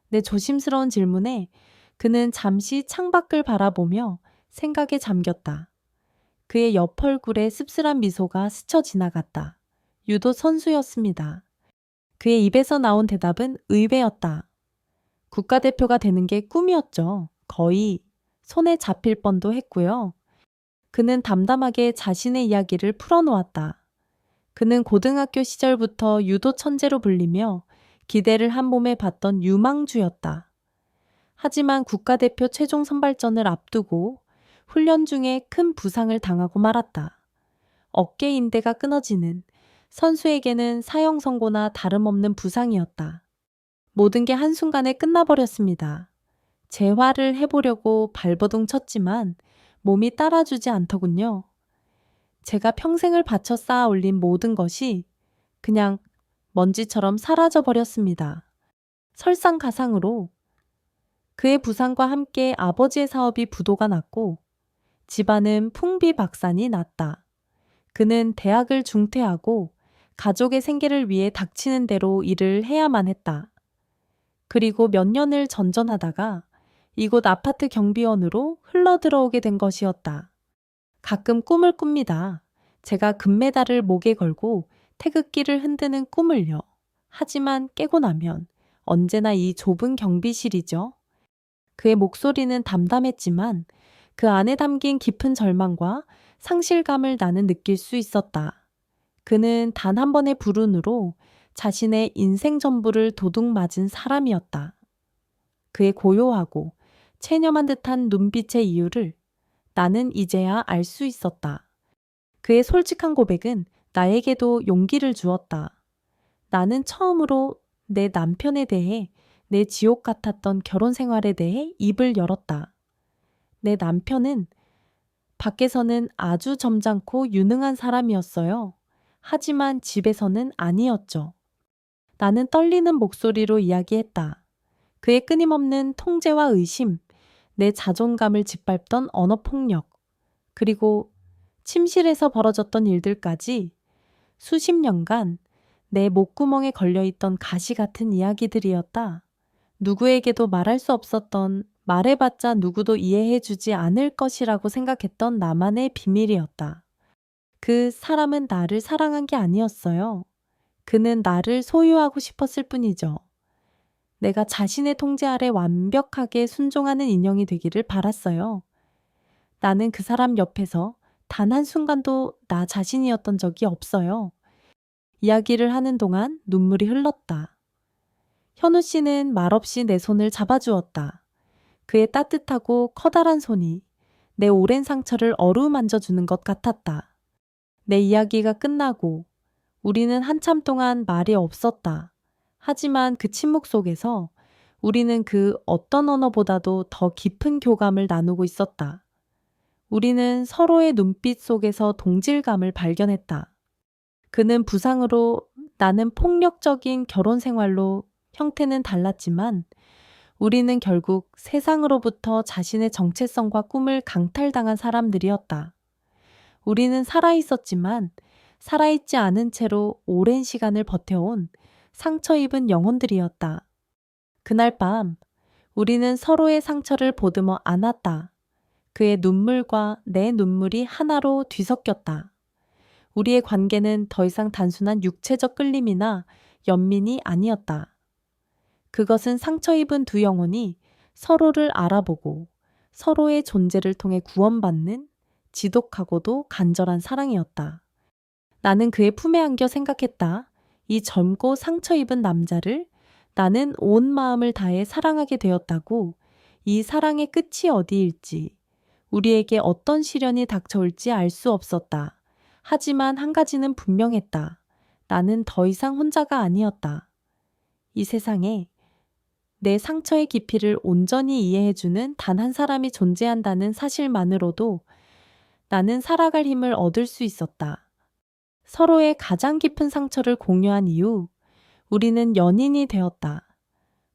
내 조심스러운 질문에 그는 잠시 창밖을 바라보며 생각에 잠겼다. 그의 옆 얼굴에 씁쓸한 미소가 스쳐 지나갔다. 유도 선수였습니다. 그의 입에서 나온 대답은 의외였다. 국가대표가 되는 게 꿈이었죠. 거의 손에 잡힐 뻔도 했고요. 그는 담담하게 자신의 이야기를 풀어놓았다. 그는 고등학교 시절부터 유도 천재로 불리며 기대를 한 몸에 봤던 유망주였다. 하지만 국가대표 최종 선발전을 앞두고 훈련 중에 큰 부상을 당하고 말았다. 어깨 인대가 끊어지는 선수에게는 사형 선고나 다름없는 부상이었다. 모든 게 한순간에 끝나버렸습니다. 재활을 해보려고 발버둥 쳤지만 몸이 따라주지 않더군요. 제가 평생을 바쳐 쌓아 올린 모든 것이 그냥 먼지처럼 사라져 버렸습니다. 설상가상으로 그의 부상과 함께 아버지의 사업이 부도가 났고 집안은 풍비박산이 났다. 그는 대학을 중퇴하고 가족의 생계를 위해 닥치는 대로 일을 해야만 했다. 그리고 몇 년을 전전하다가 이곳 아파트 경비원으로 흘러들어오게 된 것이었다. 가끔 꿈을 꿉니다. 제가 금메달을 목에 걸고 태극기를 흔드는 꿈을요. 하지만 깨고 나면 언제나 이 좁은 경비실이죠. 그의 목소리는 담담했지만 그 안에 담긴 깊은 절망과 상실감을 나는 느낄 수 있었다. 그는 단 한 번의 불운으로 자신의 인생 전부를 도둑맞은 사람이었다. 그의 고요하고 체념한 듯한 눈빛의 이유를 나는 이제야 알 수 있었다. 그의 솔직한 고백은 나에게도 용기를 주었다. 나는 처음으로 내 남편에 대해, 내 지옥 같았던 결혼 생활에 대해 입을 열었다. 내 남편은 밖에서는 아주 점잖고 유능한 사람이었어요. 하지만 집에서는 아니었죠. 나는 떨리는 목소리로 이야기했다. 그의 끊임없는 통제와 의심, 내 자존감을 짓밟던 언어폭력, 그리고 침실에서 벌어졌던 일들까지 수십 년간 내 목구멍에 걸려있던 가시 같은 이야기들이었다. 누구에게도 말할 수 없었던, 말해봤자 누구도 이해해주지 않을 것이라고 생각했던 나만의 비밀이었다. 그 사람은 나를 사랑한 게 아니었어요. 그는 나를 소유하고 싶었을 뿐이죠. 내가 자신의 통제 아래 완벽하게 순종하는 인형이 되기를 바랐어요. 나는 그 사람 옆에서 단 한순간도 나 자신이었던 적이 없어요. 이야기를 하는 동안 눈물이 흘렀다. 현우 씨는 말없이 내 손을 잡아주었다. 그의 따뜻하고 커다란 손이 내 오랜 상처를 어루만져 주는 것 같았다. 내 이야기가 끝나고 우리는 한참 동안 말이 없었다. 하지만 그 침묵 속에서 우리는 그 어떤 언어보다도 더 깊은 교감을 나누고 있었다. 우리는 서로의 눈빛 속에서 동질감을 발견했다. 그는 부상으로, 나는 폭력적인 결혼 생활로 형태는 달랐지만 우리는 결국 세상으로부터 자신의 정체성과 꿈을 강탈당한 사람들이었다. 우리는 살아있었지만 살아있지 않은 채로 오랜 시간을 버텨온 상처 입은 영혼들이었다. 그날 밤 우리는 서로의 상처를 보듬어 안았다. 그의 눈물과 내 눈물이 하나로 뒤섞였다. 우리의 관계는 더 이상 단순한 육체적 끌림이나 연민이 아니었다. 그것은 상처 입은 두 영혼이 서로를 알아보고 서로의 존재를 통해 구원받는 지독하고도 간절한 사랑이었다. 나는 그의 품에 안겨 생각했다. 이 젊고 상처 입은 남자를 나는 온 마음을 다해 사랑하게 되었다고. 이 사랑의 끝이 어디일지, 우리에게 어떤 시련이 닥쳐올지 알 수 없었다. 하지만 한 가지는 분명했다. 나는 더 이상 혼자가 아니었다. 이 세상에 내 상처의 깊이를 온전히 이해해주는 단 한 사람이 존재한다는 사실만으로도 나는 살아갈 힘을 얻을 수 있었다. 서로의 가장 깊은 상처를 공유한 이후 우리는 연인이 되었다.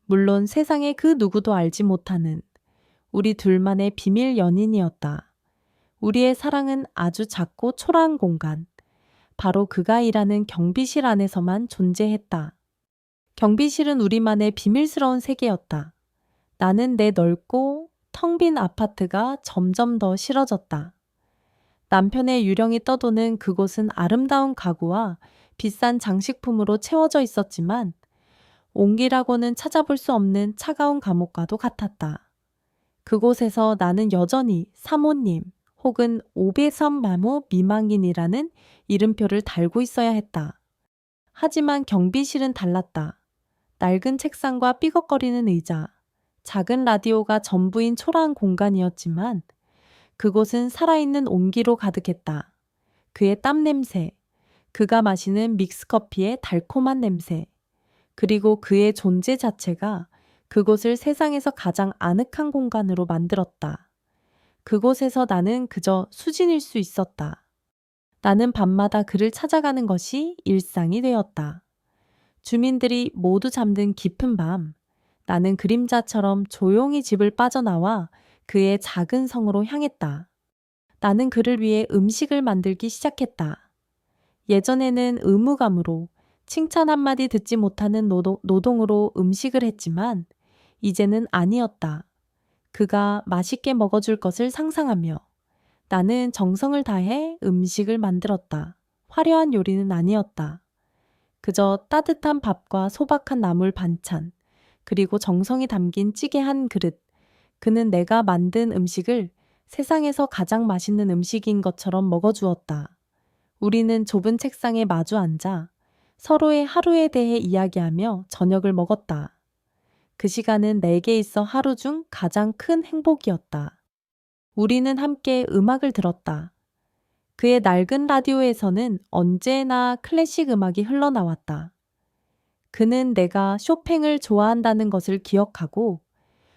물론 세상의 그 누구도 알지 못하는 우리 둘만의 비밀 연인이었다. 우리의 사랑은 아주 작고 초라한 공간, 바로 그가 일하는 경비실 안에서만 존재했다. 경비실은 우리만의 비밀스러운 세계였다. 나는 내 넓고 텅 빈 아파트가 점점 더 싫어졌다. 남편의 유령이 떠도는 그곳은 아름다운 가구와 비싼 장식품으로 채워져 있었지만 온기라고는 찾아볼 수 없는 차가운 감옥과도 같았다. 그곳에서 나는 여전히 사모님 혹은 오배선마모 미망인이라는 이름표를 달고 있어야 했다. 하지만 경비실은 달랐다. 낡은 책상과 삐걱거리는 의자, 작은 라디오가 전부인 초라한 공간이었지만 그곳은 살아있는 온기로 가득했다. 그의 땀 냄새, 그가 마시는 믹스커피의 달콤한 냄새, 그리고 그의 존재 자체가 그곳을 세상에서 가장 아늑한 공간으로 만들었다. 그곳에서 나는 그저 수진일 수 있었다. 나는 밤마다 그를 찾아가는 것이 일상이 되었다. 주민들이 모두 잠든 깊은 밤, 나는 그림자처럼 조용히 집을 빠져나와 그의 작은 성으로 향했다. 나는 그를 위해 음식을 만들기 시작했다. 예전에는 의무감으로 칭찬 한마디 듣지 못하는 노동으로 음식을 했지만 이제는 아니었다. 그가 맛있게 먹어줄 것을 상상하며 나는 정성을 다해 음식을 만들었다. 화려한 요리는 아니었다. 그저 따뜻한 밥과 소박한 나물 반찬, 그리고 정성이 담긴 찌개 한 그릇. 그는 내가 만든 음식을 세상에서 가장 맛있는 음식인 것처럼 먹어주었다. 우리는 좁은 책상에 마주 앉아 서로의 하루에 대해 이야기하며 저녁을 먹었다. 그 시간은 내게 있어 하루 중 가장 큰 행복이었다. 우리는 함께 음악을 들었다. 그의 낡은 라디오에서는 언제나 클래식 음악이 흘러나왔다. 그는 내가 쇼팽을 좋아한다는 것을 기억하고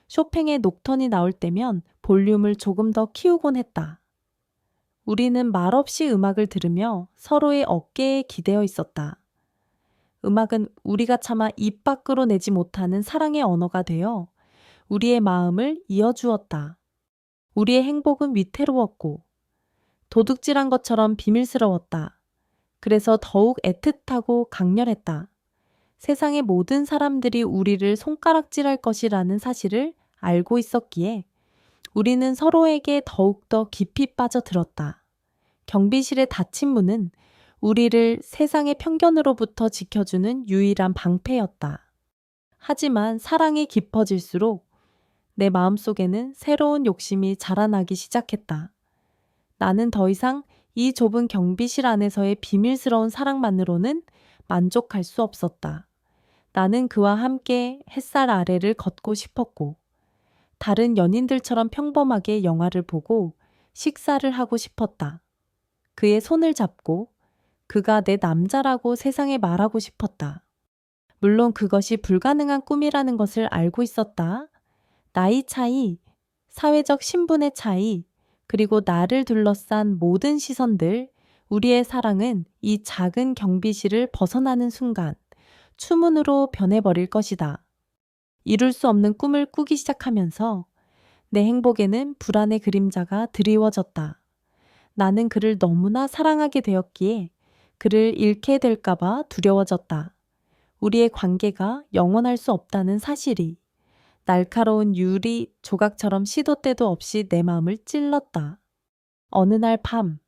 쇼팽의 녹턴이 나올 때면 볼륨을 조금 더 키우곤 했다. 우리는 말없이 음악을 들으며 서로의 어깨에 기대어 있었다. 음악은 우리가 차마 입 밖으로 내지 못하는 사랑의 언어가 되어 우리의 마음을 이어주었다. 우리의 행복은 위태로웠고 도둑질한 것처럼 비밀스러웠다. 그래서 더욱 애틋하고 강렬했다. 세상의 모든 사람들이 우리를 손가락질할 것이라는 사실을 알고 있었기에 우리는 서로에게 더욱더 깊이 빠져들었다. 경비실의 닫힌 문은 우리를 세상의 편견으로부터 지켜주는 유일한 방패였다. 하지만 사랑이 깊어질수록 내 마음속에는 새로운 욕심이 자라나기 시작했다. 나는 더 이상 이 좁은 경비실 안에서의 비밀스러운 사랑만으로는 만족할 수 없었다. 나는 그와 함께 햇살 아래를 걷고 싶었고 다른 연인들처럼 평범하게 영화를 보고 식사를 하고 싶었다. 그의 손을 잡고 그가 내 남자라고 세상에 말하고 싶었다. 물론 그것이 불가능한 꿈이라는 것을 알고 있었다. 나이 차이, 사회적 신분의 차이, 그리고 나를 둘러싼 모든 시선들, 우리의 사랑은 이 작은 경비실을 벗어나는 순간 추문으로 변해버릴 것이다. 이룰 수 없는 꿈을 꾸기 시작하면서 내 행복에는 불안의 그림자가 드리워졌다. 나는 그를 너무나 사랑하게 되었기에 그를 잃게 될까봐 두려워졌다. 우리의 관계가 영원할 수 없다는 사실이 날카로운 유리 조각처럼 시도 때도 없이 내 마음을 찔렀다. 어느 날 밤,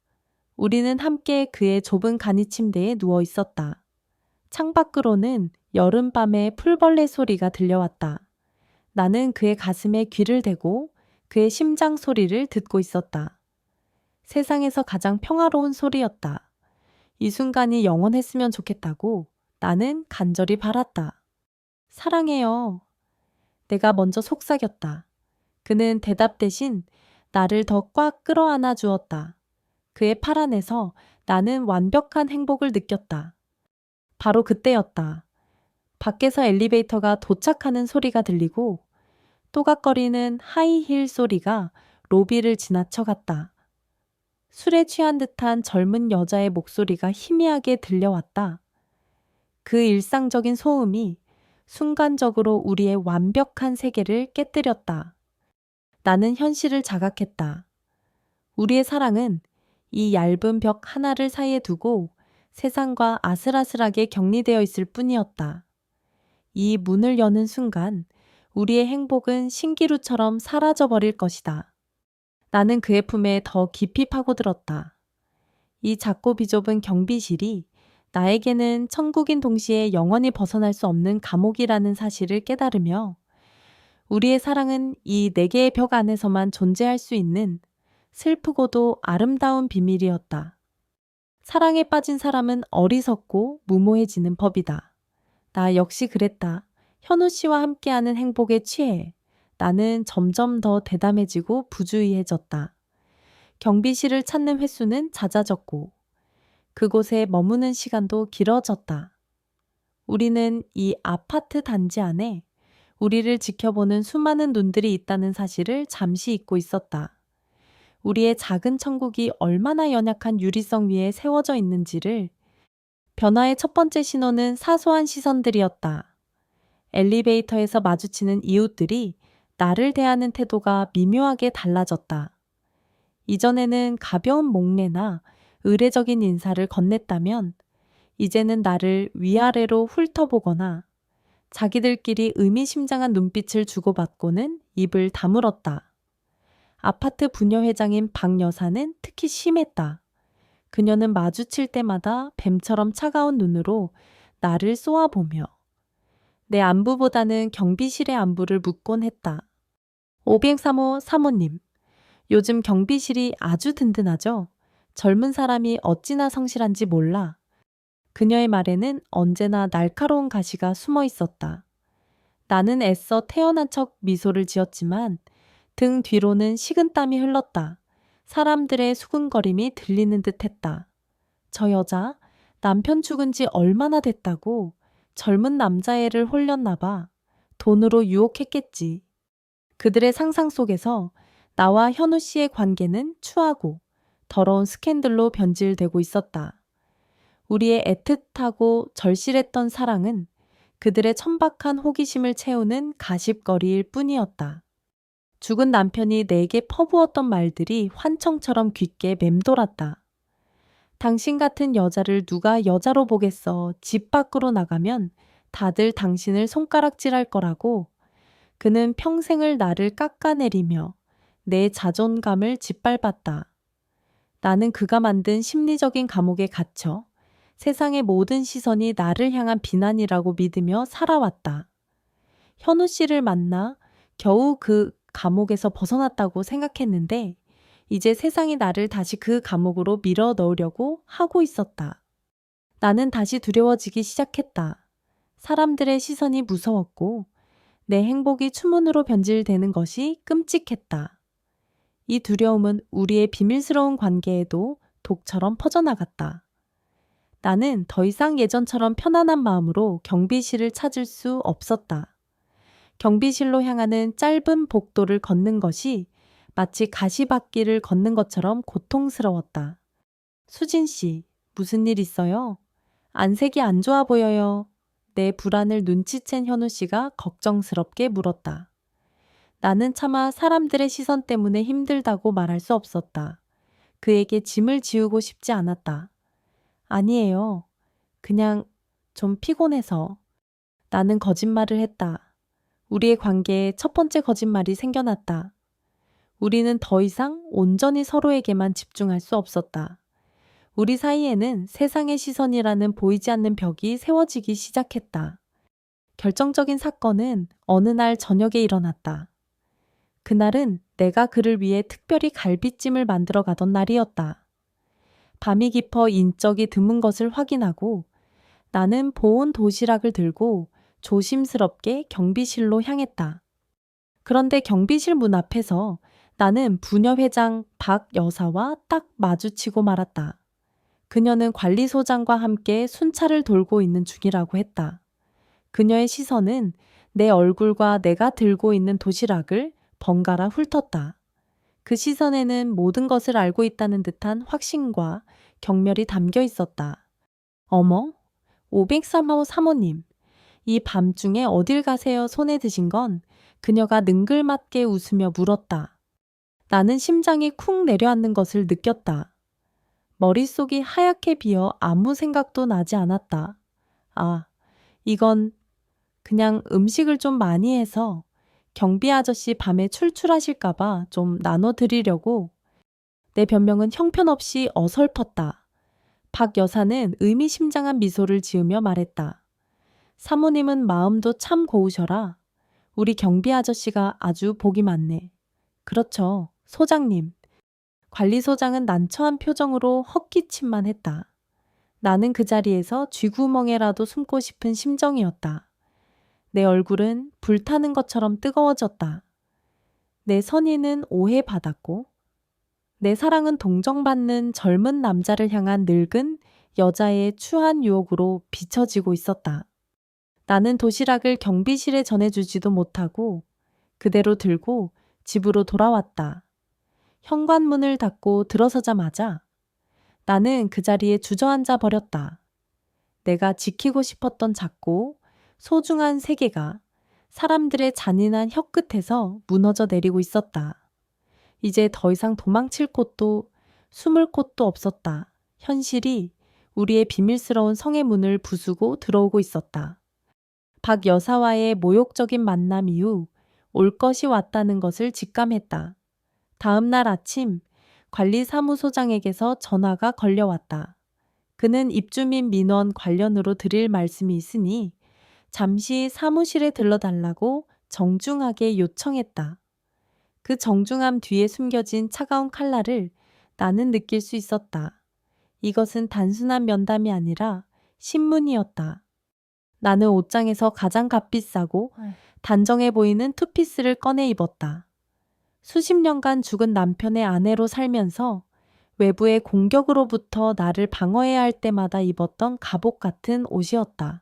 우리는 함께 그의 좁은 간이 침대에 누워 있었다. 창밖으로는 여름밤의 풀벌레 소리가 들려왔다. 나는 그의 가슴에 귀를 대고 그의 심장 소리를 듣고 있었다. 세상에서 가장 평화로운 소리였다. 이 순간이 영원했으면 좋겠다고 나는 간절히 바랐다. 사랑해요. 내가 먼저 속삭였다. 그는 대답 대신 나를 더 꽉 끌어안아 주었다. 그의 팔 안에서 나는 완벽한 행복을 느꼈다. 바로 그때였다. 밖에서 엘리베이터가 도착하는 소리가 들리고 또각거리는 하이힐 소리가 로비를 지나쳐 갔다. 술에 취한 듯한 젊은 여자의 목소리가 희미하게 들려왔다. 그 일상적인 소음이 순간적으로 우리의 완벽한 세계를 깨뜨렸다. 나는 현실을 자각했다. 우리의 사랑은 이 얇은 벽 하나를 사이에 두고 세상과 아슬아슬하게 격리되어 있을 뿐이었다. 이 문을 여는 순간 우리의 행복은 신기루처럼 사라져버릴 것이다. 나는 그의 품에 더 깊이 파고들었다. 이 작고 비좁은 경비실이 나에게는 천국인 동시에 영원히 벗어날 수 없는 감옥이라는 사실을 깨달으며 우리의 사랑은 이 네 개의 벽 안에서만 존재할 수 있는 슬프고도 아름다운 비밀이었다. 사랑에 빠진 사람은 어리석고 무모해지는 법이다. 나 역시 그랬다. 현우 씨와 함께하는 행복에 취해 나는 점점 더 대담해지고 부주의해졌다. 경비실을 찾는 횟수는 잦아졌고 그곳에 머무는 시간도 길어졌다. 우리는 이 아파트 단지 안에 우리를 지켜보는 수많은 눈들이 있다는 사실을 잠시 잊고 있었다. 우리의 작은 천국이 얼마나 연약한 유리성 위에 세워져 있는지를 변화의 첫 번째 신호는 사소한 시선들이었다. 엘리베이터에서 마주치는 이웃들이 나를 대하는 태도가 미묘하게 달라졌다. 이전에는 가벼운 목례나 의례적인 인사를 건넸다면 이제는 나를 위아래로 훑어보거나 자기들끼리 의미심장한 눈빛을 주고받고는 입을 다물었다. 아파트 부녀회장인 박 여사는 특히 심했다. 그녀는 마주칠 때마다 뱀처럼 차가운 눈으로 나를 쏘아보며 내 안부보다는 경비실의 안부를 묻곤 했다. 503호 사모님, 요즘 경비실이 아주 든든하죠? 젊은 사람이 어찌나 성실한지 몰라. 그녀의 말에는 언제나 날카로운 가시가 숨어 있었다. 나는 애써 태연한 척 미소를 지었지만 등 뒤로는 식은땀이 흘렀다. 사람들의 수근거림이 들리는 듯 했다. 저 여자, 남편 죽은 지 얼마나 됐다고 젊은 남자애를 홀렸나 봐. 돈으로 유혹했겠지. 그들의 상상 속에서 나와 현우 씨의 관계는 추하고 더러운 스캔들로 변질되고 있었다. 우리의 애틋하고 절실했던 사랑은 그들의 천박한 호기심을 채우는 가십거리일 뿐이었다. 죽은 남편이 내게 퍼부었던 말들이 환청처럼 귓게 맴돌았다. 당신 같은 여자를 누가 여자로 보겠어. 집 밖으로 나가면 다들 당신을 손가락질할 거라고. 그는 평생을 나를 깎아내리며 내 자존감을 짓밟았다. 나는 그가 만든 심리적인 감옥에 갇혀 세상의 모든 시선이 나를 향한 비난이라고 믿으며 살아왔다. 현우 씨를 만나 겨우 그 감옥에서 벗어났다고 생각했는데 이제 세상이 나를 다시 그 감옥으로 밀어 넣으려고 하고 있었다. 나는 다시 두려워지기 시작했다. 사람들의 시선이 무서웠고 내 행복이 추문으로 변질되는 것이 끔찍했다. 이 두려움은 우리의 비밀스러운 관계에도 독처럼 퍼져나갔다. 나는 더 이상 예전처럼 편안한 마음으로 경비실을 찾을 수 없었다. 경비실로 향하는 짧은 복도를 걷는 것이 마치 가시밭길을 걷는 것처럼 고통스러웠다. 수진 씨, 무슨 일 있어요? 안색이 안 좋아 보여요. 내 불안을 눈치챈 현우 씨가 걱정스럽게 물었다. 나는 차마 사람들의 시선 때문에 힘들다고 말할 수 없었다. 그에게 짐을 지우고 싶지 않았다. 아니에요. 그냥 좀 피곤해서. 나는 거짓말을 했다. 우리의 관계에 첫 번째 거짓말이 생겨났다. 우리는 더 이상 온전히 서로에게만 집중할 수 없었다. 우리 사이에는 세상의 시선이라는 보이지 않는 벽이 세워지기 시작했다. 결정적인 사건은 어느 날 저녁에 일어났다. 그날은 내가 그를 위해 특별히 갈비찜을 만들어 가던 날이었다. 밤이 깊어 인적이 드문 것을 확인하고 나는 보온 도시락을 들고 조심스럽게 경비실로 향했다. 그런데 경비실 문 앞에서 나는 부녀회장 박 여사와 딱 마주치고 말았다. 그녀는 관리소장과 함께 순찰을 돌고 있는 중이라고 했다. 그녀의 시선은 내 얼굴과 내가 들고 있는 도시락을 번갈아 훑었다. 그 시선에는 모든 것을 알고 있다는 듯한 확신과 경멸이 담겨 있었다. 어머, 503호 사모님, 이 밤중에 어딜 가세요? 손에 드신 건 그녀가 능글맞게 웃으며 물었다. 나는 심장이 쿵 내려앉는 것을 느꼈다. 머릿속이 하얗게 비어 아무 생각도 나지 않았다. 아, 이건 그냥 음식을 좀 많이 해서 경비 아저씨 밤에 출출하실까봐 좀 나눠드리려고. 내 변명은 형편없이 어설펐다. 박 여사는 의미심장한 미소를 지으며 말했다. 사모님은 마음도 참 고우셔라. 우리 경비 아저씨가 아주 복이 많네. 그렇죠, 소장님. 관리소장은 난처한 표정으로 헛기침만 했다. 나는 그 자리에서 쥐구멍에라도 숨고 싶은 심정이었다. 내 얼굴은 불타는 것처럼 뜨거워졌다. 내 선의는 오해받았고 내 사랑은 동정받는 젊은 남자를 향한 늙은 여자의 추한 유혹으로 비춰지고 있었다. 나는 도시락을 경비실에 전해주지도 못하고 그대로 들고 집으로 돌아왔다. 현관문을 닫고 들어서자마자 나는 그 자리에 주저앉아 버렸다. 내가 지키고 싶었던 작고 소중한 세계가 사람들의 잔인한 혀끝에서 무너져 내리고 있었다. 이제 더 이상 도망칠 곳도 숨을 곳도 없었다. 현실이 우리의 비밀스러운 성의 문을 부수고 들어오고 있었다. 박 여사와의 모욕적인 만남 이후 올 것이 왔다는 것을 직감했다. 다음 날 아침 관리사무소장에게서 전화가 걸려왔다. 그는 입주민 민원 관련으로 드릴 말씀이 있으니 잠시 사무실에 들러달라고 정중하게 요청했다. 그 정중함 뒤에 숨겨진 차가운 칼날을 나는 느낄 수 있었다. 이것은 단순한 면담이 아니라 신문이었다. 나는 옷장에서 가장 값비싸고 단정해 보이는 투피스를 꺼내 입었다. 수십 년간 죽은 남편의 아내로 살면서 외부의 공격으로부터 나를 방어해야 할 때마다 입었던 갑옷 같은 옷이었다.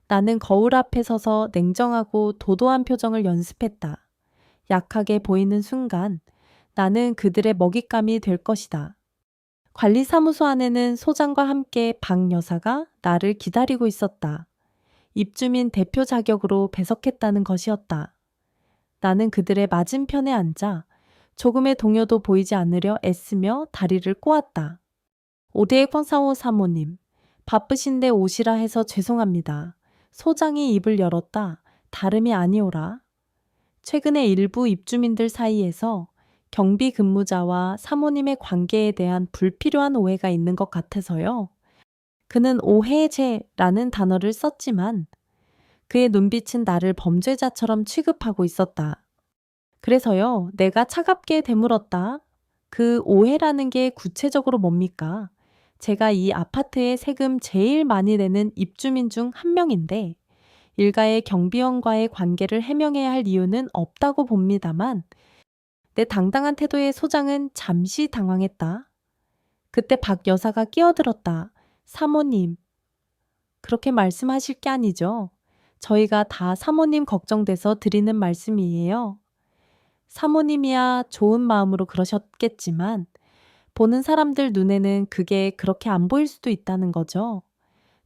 나는 거울 앞에 서서 냉정하고 도도한 표정을 연습했다. 약하게 보이는 순간 나는 그들의 먹잇감이 될 것이다. 관리사무소 안에는 소장과 함께 박 여사가 나를 기다리고 있었다. 입주민 대표 자격으로 배석했다는 것이었다. 나는 그들의 맞은편에 앉아 조금의 동요도 보이지 않으려 애쓰며 다리를 꼬았다. 오대의 꽝사오 사모님, 바쁘신데 오시라 해서 죄송합니다. 소장이 입을 열었다. 다름이 아니오라. 최근에 일부 입주민들 사이에서 경비 근무자와 사모님의 관계에 대한 불필요한 오해가 있는 것 같아서요. 그는 오해제라는 단어를 썼지만 그의 눈빛은 나를 범죄자처럼 취급하고 있었다. 그래서요, 내가 차갑게 되물었다. 그 오해라는 게 구체적으로 뭡니까? 제가 이 아파트에 세금 제일 많이 내는 입주민 중 한 명인데 일가의 경비원과의 관계를 해명해야 할 이유는 없다고 봅니다만 내 당당한 태도에 소장은 잠시 당황했다. 그때 박 여사가 끼어들었다. 사모님, 그렇게 말씀하실 게 아니죠. 저희가 다 사모님 걱정돼서 드리는 말씀이에요. 사모님이야 좋은 마음으로 그러셨겠지만 보는 사람들 눈에는 그게 그렇게 안 보일 수도 있다는 거죠.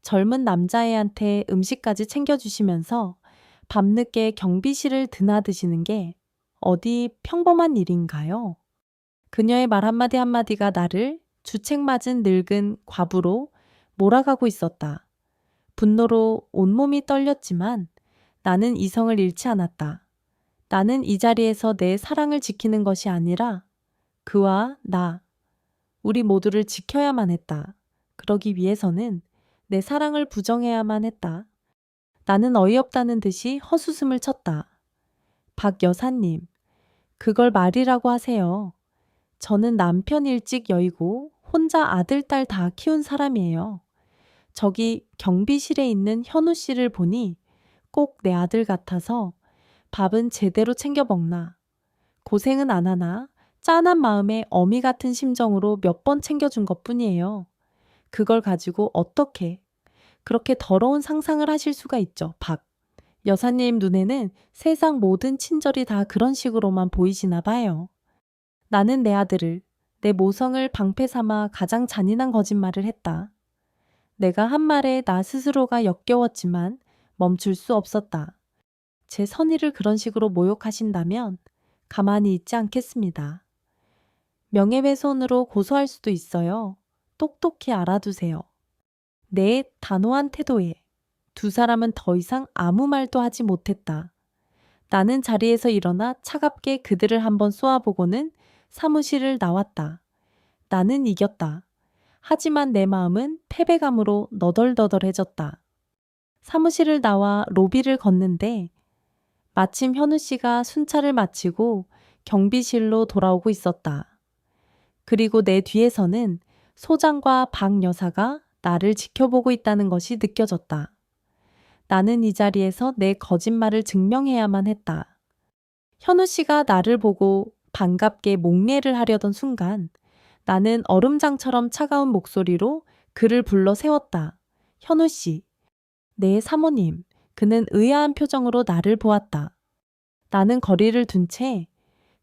젊은 남자애한테 음식까지 챙겨주시면서 밤늦게 경비실을 드나드시는 게 어디 평범한 일인가요? 그녀의 말 한마디 한마디가 나를 주책맞은 늙은 과부로 몰아가고 있었다. 분노로 온몸이 떨렸지만 나는 이성을 잃지 않았다. 나는 이 자리에서 내 사랑을 지키는 것이 아니라 그와 나, 우리 모두를 지켜야만 했다. 그러기 위해서는 내 사랑을 부정해야만 했다. 나는 어이없다는 듯이 헛웃음을 쳤다. 박 여사님, 그걸 말이라고 하세요. 저는 남편 일찍 여의고 혼자 아들, 딸 다 키운 사람이에요. 저기 경비실에 있는 현우 씨를 보니 꼭 내 아들 같아서 밥은 제대로 챙겨 먹나. 고생은 안 하나. 짠한 마음에 어미 같은 심정으로 몇 번 챙겨준 것뿐이에요. 그걸 가지고 어떻게 그렇게 더러운 상상을 하실 수가 있죠. 박 여사님 눈에는 세상 모든 친절이 다 그런 식으로만 보이시나 봐요. 나는 내 아들을, 내 모성을 방패 삼아 가장 잔인한 거짓말을 했다. 내가 한 말에 나 스스로가 역겨웠지만 멈출 수 없었다. 제 선의를 그런 식으로 모욕하신다면 가만히 있지 않겠습니다. 명예훼손으로 고소할 수도 있어요. 똑똑히 알아두세요. 내 단호한 태도에 두 사람은 더 이상 아무 말도 하지 못했다. 나는 자리에서 일어나 차갑게 그들을 한번 쏘아보고는 사무실을 나왔다. 나는 이겼다. 하지만 내 마음은 패배감으로 너덜너덜해졌다. 사무실을 나와 로비를 걷는데 마침 현우 씨가 순찰을 마치고 경비실로 돌아오고 있었다. 그리고 내 뒤에서는 소장과 박 여사가 나를 지켜보고 있다는 것이 느껴졌다. 나는 이 자리에서 내 거짓말을 증명해야만 했다. 현우 씨가 나를 보고 반갑게 목례를 하려던 순간 나는 얼음장처럼 차가운 목소리로 그를 불러 세웠다. 현우 씨, 네 사모님. 그는 의아한 표정으로 나를 보았다. 나는 거리를 둔 채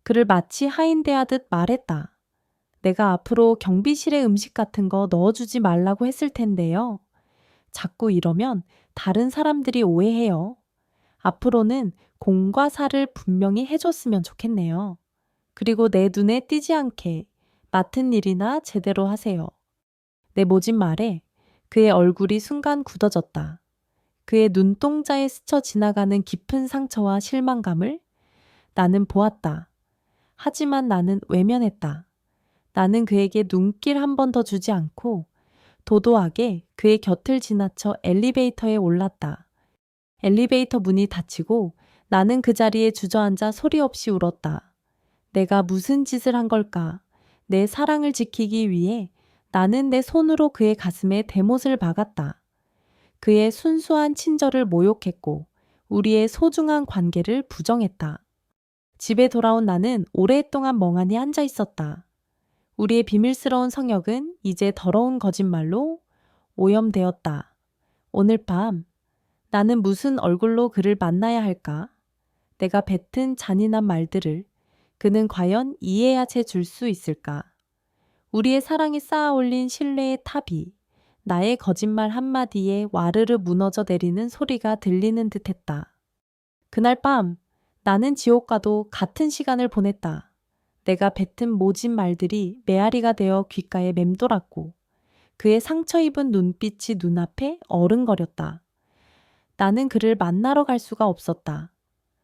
그를 마치 하인대하듯 말했다. 내가 앞으로 경비실에 음식 같은 거 넣어주지 말라고 했을 텐데요. 자꾸 이러면 다른 사람들이 오해해요. 앞으로는 공과 사를 분명히 해줬으면 좋겠네요. 그리고 내 눈에 띄지 않게 맡은 일이나 제대로 하세요. 내 모진 말에 그의 얼굴이 순간 굳어졌다. 그의 눈동자에 스쳐 지나가는 깊은 상처와 실망감을 나는 보았다. 하지만 나는 외면했다. 나는 그에게 눈길 한 번 더 주지 않고 도도하게 그의 곁을 지나쳐 엘리베이터에 올랐다. 엘리베이터 문이 닫히고 나는 그 자리에 주저앉아 소리 없이 울었다. 내가 무슨 짓을 한 걸까? 내 사랑을 지키기 위해 나는 내 손으로 그의 가슴에 대못을 박았다. 그의 순수한 친절을 모욕했고 우리의 소중한 관계를 부정했다. 집에 돌아온 나는 오랫동안 멍하니 앉아 있었다. 우리의 비밀스러운 성역은 이제 더러운 거짓말로 오염되었다. 오늘 밤 나는 무슨 얼굴로 그를 만나야 할까? 내가 뱉은 잔인한 말들을 그는 과연 이해해 줄 수 있을까? 우리의 사랑이 쌓아 올린 신뢰의 탑이 나의 거짓말 한마디에 와르르 무너져 내리는 소리가 들리는 듯했다. 그날 밤 나는 지옥과도 같은 시간을 보냈다. 내가 뱉은 모진 말들이 메아리가 되어 귓가에 맴돌았고 그의 상처 입은 눈빛이 눈앞에 어른거렸다. 나는 그를 만나러 갈 수가 없었다.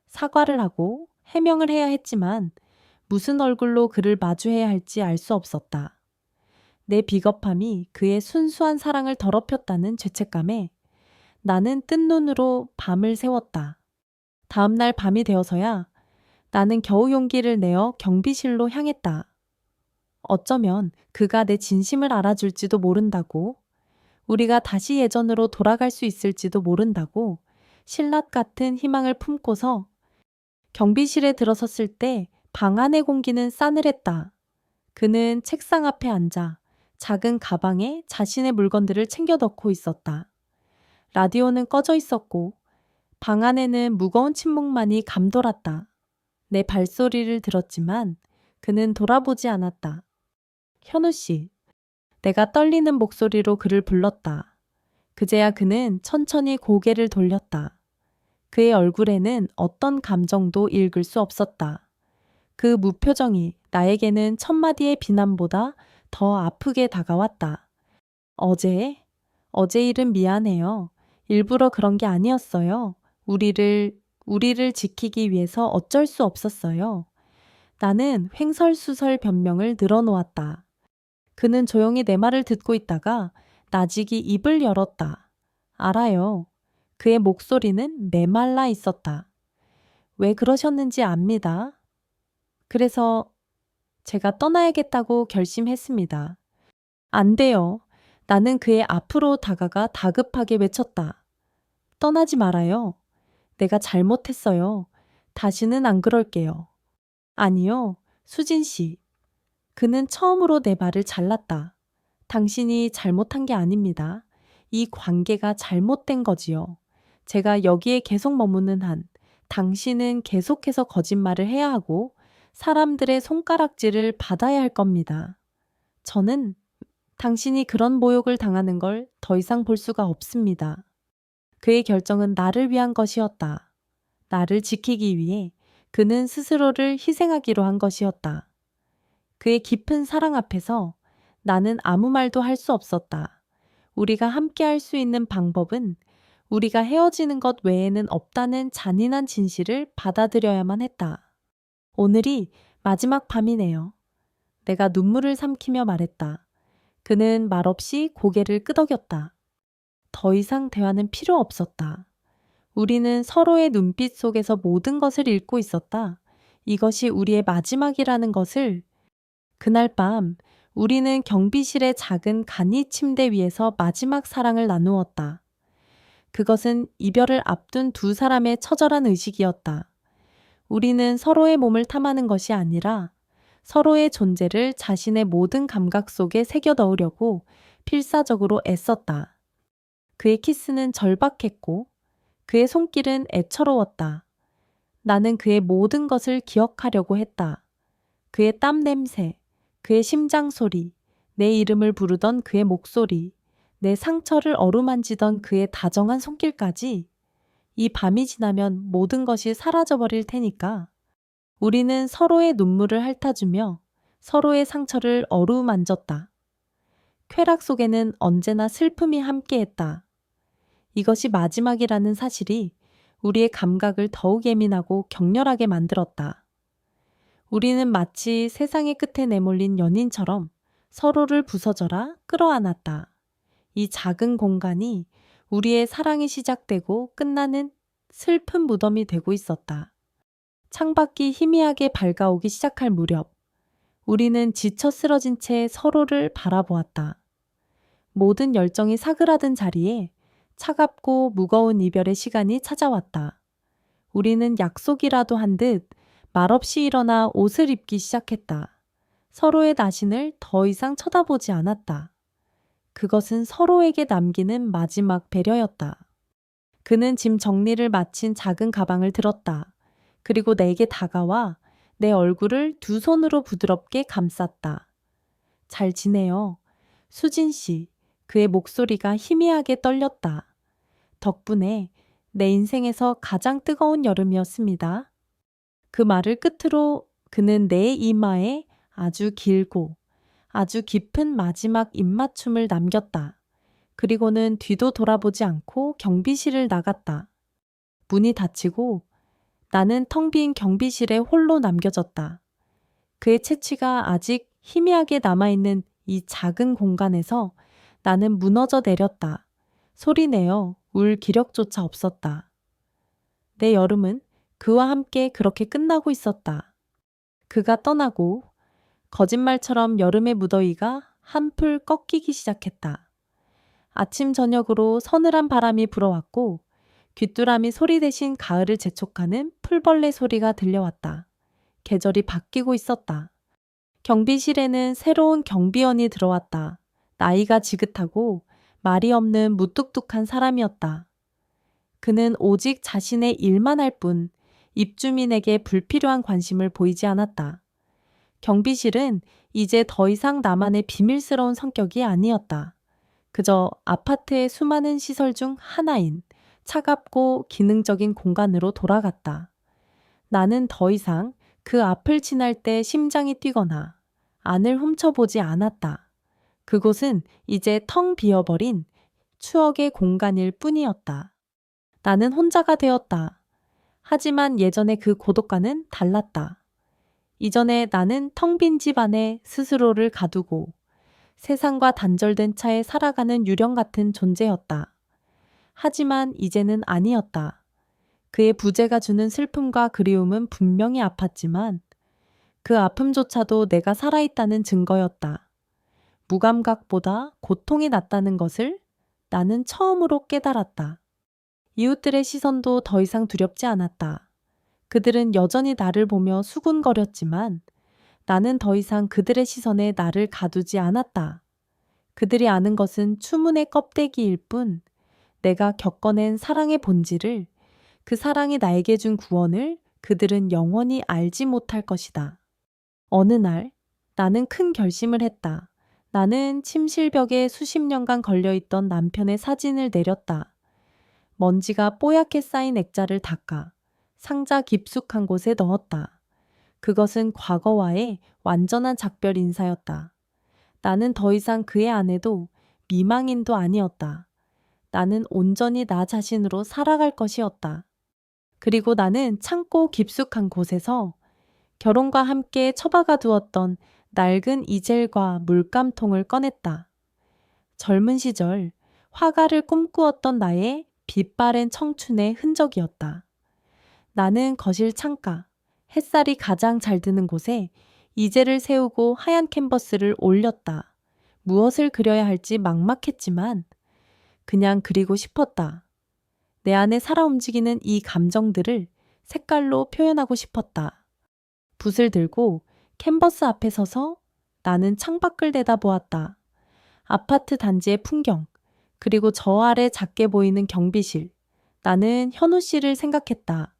사과를 하고 해명을 해야 했지만 무슨 얼굴로 그를 마주해야 할지 알 수 없었다. 내 비겁함이 그의 순수한 사랑을 더럽혔다는 죄책감에 나는 뜬 눈으로 밤을 새웠다. 다음 날 밤이 되어서야 나는 겨우 용기를 내어 경비실로 향했다. 어쩌면 그가 내 진심을 알아줄지도 모른다고, 우리가 다시 예전으로 돌아갈 수 있을지도 모른다고 신라 같은 희망을 품고서 경비실에 들어섰을 때 방 안의 공기는 싸늘했다. 그는 책상 앞에 앉아 작은 가방에 자신의 물건들을 챙겨 넣고 있었다. 라디오는 꺼져 있었고 방 안에는 무거운 침묵만이 감돌았다. 내 발소리를 들었지만 그는 돌아보지 않았다. 현우 씨, 내가 떨리는 목소리로 그를 불렀다. 그제야 그는 천천히 고개를 돌렸다. 그의 얼굴에는 어떤 감정도 읽을 수 없었다. 그 무표정이 나에게는 천마디의 비난보다 더 아프게 다가왔다. 어제 일은 미안해요. 일부러 그런 게 아니었어요. 우리를 지키기 위해서 어쩔 수 없었어요. 나는 횡설수설 변명을 늘어놓았다. 그는 조용히 내 말을 듣고 있다가 나직이 입을 열었다. 알아요. 그의 목소리는 메말라 있었다. 왜 그러셨는지 압니다. 그래서 제가 떠나야겠다고 결심했습니다. 안 돼요. 나는 그의 앞으로 다가가 다급하게 외쳤다. 떠나지 말아요. 내가 잘못했어요. 다시는 안 그럴게요. 아니요, 수진 씨. 그는 처음으로 내 말을 잘랐다. 당신이 잘못한 게 아닙니다. 이 관계가 잘못된 거지요. 제가 여기에 계속 머무는 한 당신은 계속해서 거짓말을 해야 하고 사람들의 손가락질을 받아야 할 겁니다. 저는 당신이 그런 모욕을 당하는 걸 더 이상 볼 수가 없습니다. 그의 결정은 나를 위한 것이었다. 나를 지키기 위해 그는 스스로를 희생하기로 한 것이었다. 그의 깊은 사랑 앞에서 나는 아무 말도 할 수 없었다. 우리가 함께 할 수 있는 방법은 우리가 헤어지는 것 외에는 없다는 잔인한 진실을 받아들여야만 했다. 오늘이 마지막 밤이네요. 내가 눈물을 삼키며 말했다. 그는 말없이 고개를 끄덕였다. 더 이상 대화는 필요 없었다. 우리는 서로의 눈빛 속에서 모든 것을 읽고 있었다. 이것이 우리의 마지막이라는 것을. 그날 밤 우리는 경비실의 작은 간이 침대 위에서 마지막 사랑을 나누었다. 그것은 이별을 앞둔 두 사람의 처절한 의식이었다. 우리는 서로의 몸을 탐하는 것이 아니라 서로의 존재를 자신의 모든 감각 속에 새겨 넣으려고 필사적으로 애썼다. 그의 키스는 절박했고 그의 손길은 애처로웠다. 나는 그의 모든 것을 기억하려고 했다. 그의 땀 냄새, 그의 심장 소리, 내 이름을 부르던 그의 목소리, 내 상처를 어루만지던 그의 다정한 손길까지. 이 밤이 지나면 모든 것이 사라져버릴 테니까. 우리는 서로의 눈물을 핥아주며 서로의 상처를 어루만졌다. 쾌락 속에는 언제나 슬픔이 함께했다. 이것이 마지막이라는 사실이 우리의 감각을 더욱 예민하고 격렬하게 만들었다. 우리는 마치 세상의 끝에 내몰린 연인처럼 서로를 부서져라 끌어안았다. 이 작은 공간이 우리의 사랑이 시작되고 끝나는 슬픈 무덤이 되고 있었다. 창밖이 희미하게 밝아오기 시작할 무렵 우리는 지쳐 쓰러진 채 서로를 바라보았다. 모든 열정이 사그라든 자리에 차갑고 무거운 이별의 시간이 찾아왔다. 우리는 약속이라도 한 듯 말없이 일어나 옷을 입기 시작했다. 서로의 나신을 더 이상 쳐다보지 않았다. 그것은 서로에게 남기는 마지막 배려였다. 그는 짐 정리를 마친 작은 가방을 들었다. 그리고 내게 다가와 내 얼굴을 두 손으로 부드럽게 감쌌다. 잘 지내요. 수진 씨. 그의 목소리가 희미하게 떨렸다. 덕분에 내 인생에서 가장 뜨거운 여름이었습니다. 그 말을 끝으로 그는 내 이마에 아주 길고 아주 깊은 마지막 입맞춤을 남겼다. 그리고는 뒤도 돌아보지 않고 경비실을 나갔다. 문이 닫히고 나는 텅 빈 경비실에 홀로 남겨졌다. 그의 채취가 아직 희미하게 남아있는 이 작은 공간에서 나는 무너져 내렸다. 소리내어 울 기력조차 없었다. 내 여름은 그와 함께 그렇게 끝나고 있었다. 그가 떠나고 거짓말처럼 여름의 무더위가 한풀 꺾이기 시작했다. 아침 저녁으로 서늘한 바람이 불어왔고 귀뚜라미 소리 대신 가을을 재촉하는 풀벌레 소리가 들려왔다. 계절이 바뀌고 있었다. 경비실에는 새로운 경비원이 들어왔다. 나이가 지긋하고 말이 없는 무뚝뚝한 사람이었다. 그는 오직 자신의 일만 할 뿐 입주민에게 불필요한 관심을 보이지 않았다. 경비실은 이제 더 이상 나만의 비밀스러운 성격이 아니었다. 그저 아파트의 수많은 시설 중 하나인 차갑고 기능적인 공간으로 돌아갔다. 나는 더 이상 그 앞을 지날 때 심장이 뛰거나 안을 훔쳐보지 않았다. 그곳은 이제 텅 비어버린 추억의 공간일 뿐이었다. 나는 혼자가 되었다. 하지만 예전의 그 고독과는 달랐다. 이전에 나는 텅 빈 집 안에 스스로를 가두고 세상과 단절된 차에 살아가는 유령 같은 존재였다. 하지만 이제는 아니었다. 그의 부재가 주는 슬픔과 그리움은 분명히 아팠지만 그 아픔조차도 내가 살아있다는 증거였다. 무감각보다 고통이 낫다는 것을 나는 처음으로 깨달았다. 이웃들의 시선도 더 이상 두렵지 않았다. 그들은 여전히 나를 보며 수군거렸지만 나는 더 이상 그들의 시선에 나를 가두지 않았다. 그들이 아는 것은 추문의 껍데기일 뿐 내가 겪어낸 사랑의 본질을, 그 사랑이 나에게 준 구원을 그들은 영원히 알지 못할 것이다. 어느 날 나는 큰 결심을 했다. 나는 침실벽에 수십 년간 걸려있던 남편의 사진을 내렸다. 먼지가 뽀얗게 쌓인 액자를 닦아 상자 깊숙한 곳에 넣었다. 그것은 과거와의 완전한 작별 인사였다. 나는 더 이상 그의 아내도 미망인도 아니었다. 나는 온전히 나 자신으로 살아갈 것이었다. 그리고 나는 창고 깊숙한 곳에서 결혼과 함께 처박아 두었던 낡은 이젤과 물감통을 꺼냈다. 젊은 시절 화가를 꿈꾸었던 나의 빛바랜 청춘의 흔적이었다. 나는 거실 창가, 햇살이 가장 잘 드는 곳에 이젤을 세우고 하얀 캔버스를 올렸다. 무엇을 그려야 할지 막막했지만 그냥 그리고 싶었다. 내 안에 살아 움직이는 이 감정들을 색깔로 표현하고 싶었다. 붓을 들고 캔버스 앞에 서서 나는 창밖을 내다보았다. 아파트 단지의 풍경, 그리고 저 아래 작게 보이는 경비실. 나는 현우 씨를 생각했다.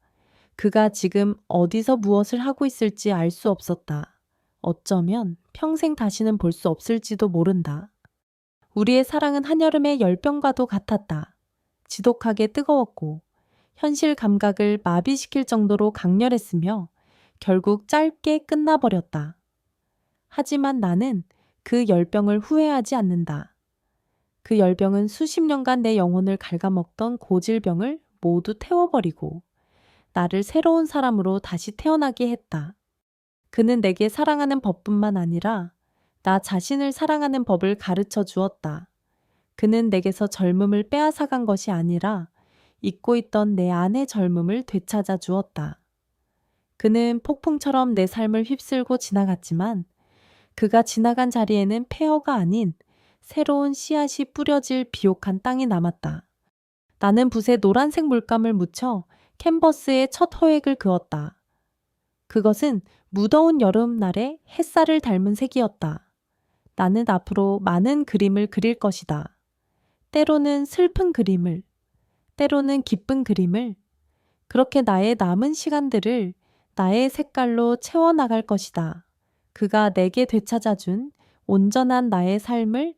그가 지금 어디서 무엇을 하고 있을지 알 수 없었다. 어쩌면 평생 다시는 볼 수 없을지도 모른다. 우리의 사랑은 한여름의 열병과도 같았다. 지독하게 뜨거웠고 현실 감각을 마비시킬 정도로 강렬했으며 결국 짧게 끝나버렸다. 하지만 나는 그 열병을 후회하지 않는다. 그 열병은 수십 년간 내 영혼을 갉아먹던 고질병을 모두 태워버리고 나를 새로운 사람으로 다시 태어나게 했다. 그는 내게 사랑하는 법뿐만 아니라 나 자신을 사랑하는 법을 가르쳐 주었다. 그는 내게서 젊음을 빼앗아간 것이 아니라 잊고 있던 내 안의 젊음을 되찾아 주었다. 그는 폭풍처럼 내 삶을 휩쓸고 지나갔지만 그가 지나간 자리에는 폐허가 아닌 새로운 씨앗이 뿌려질 비옥한 땅이 남았다. 나는 붓에 노란색 물감을 묻혀 캔버스에 첫 허획을 그었다. 그것은 무더운 여름날의 햇살을 닮은 색이었다. 나는 앞으로 많은 그림을 그릴 것이다. 때로는 슬픈 그림을, 때로는 기쁜 그림을, 그렇게 나의 남은 시간들을 나의 색깔로 채워나갈 것이다. 그가 내게 되찾아준 온전한 나의 삶을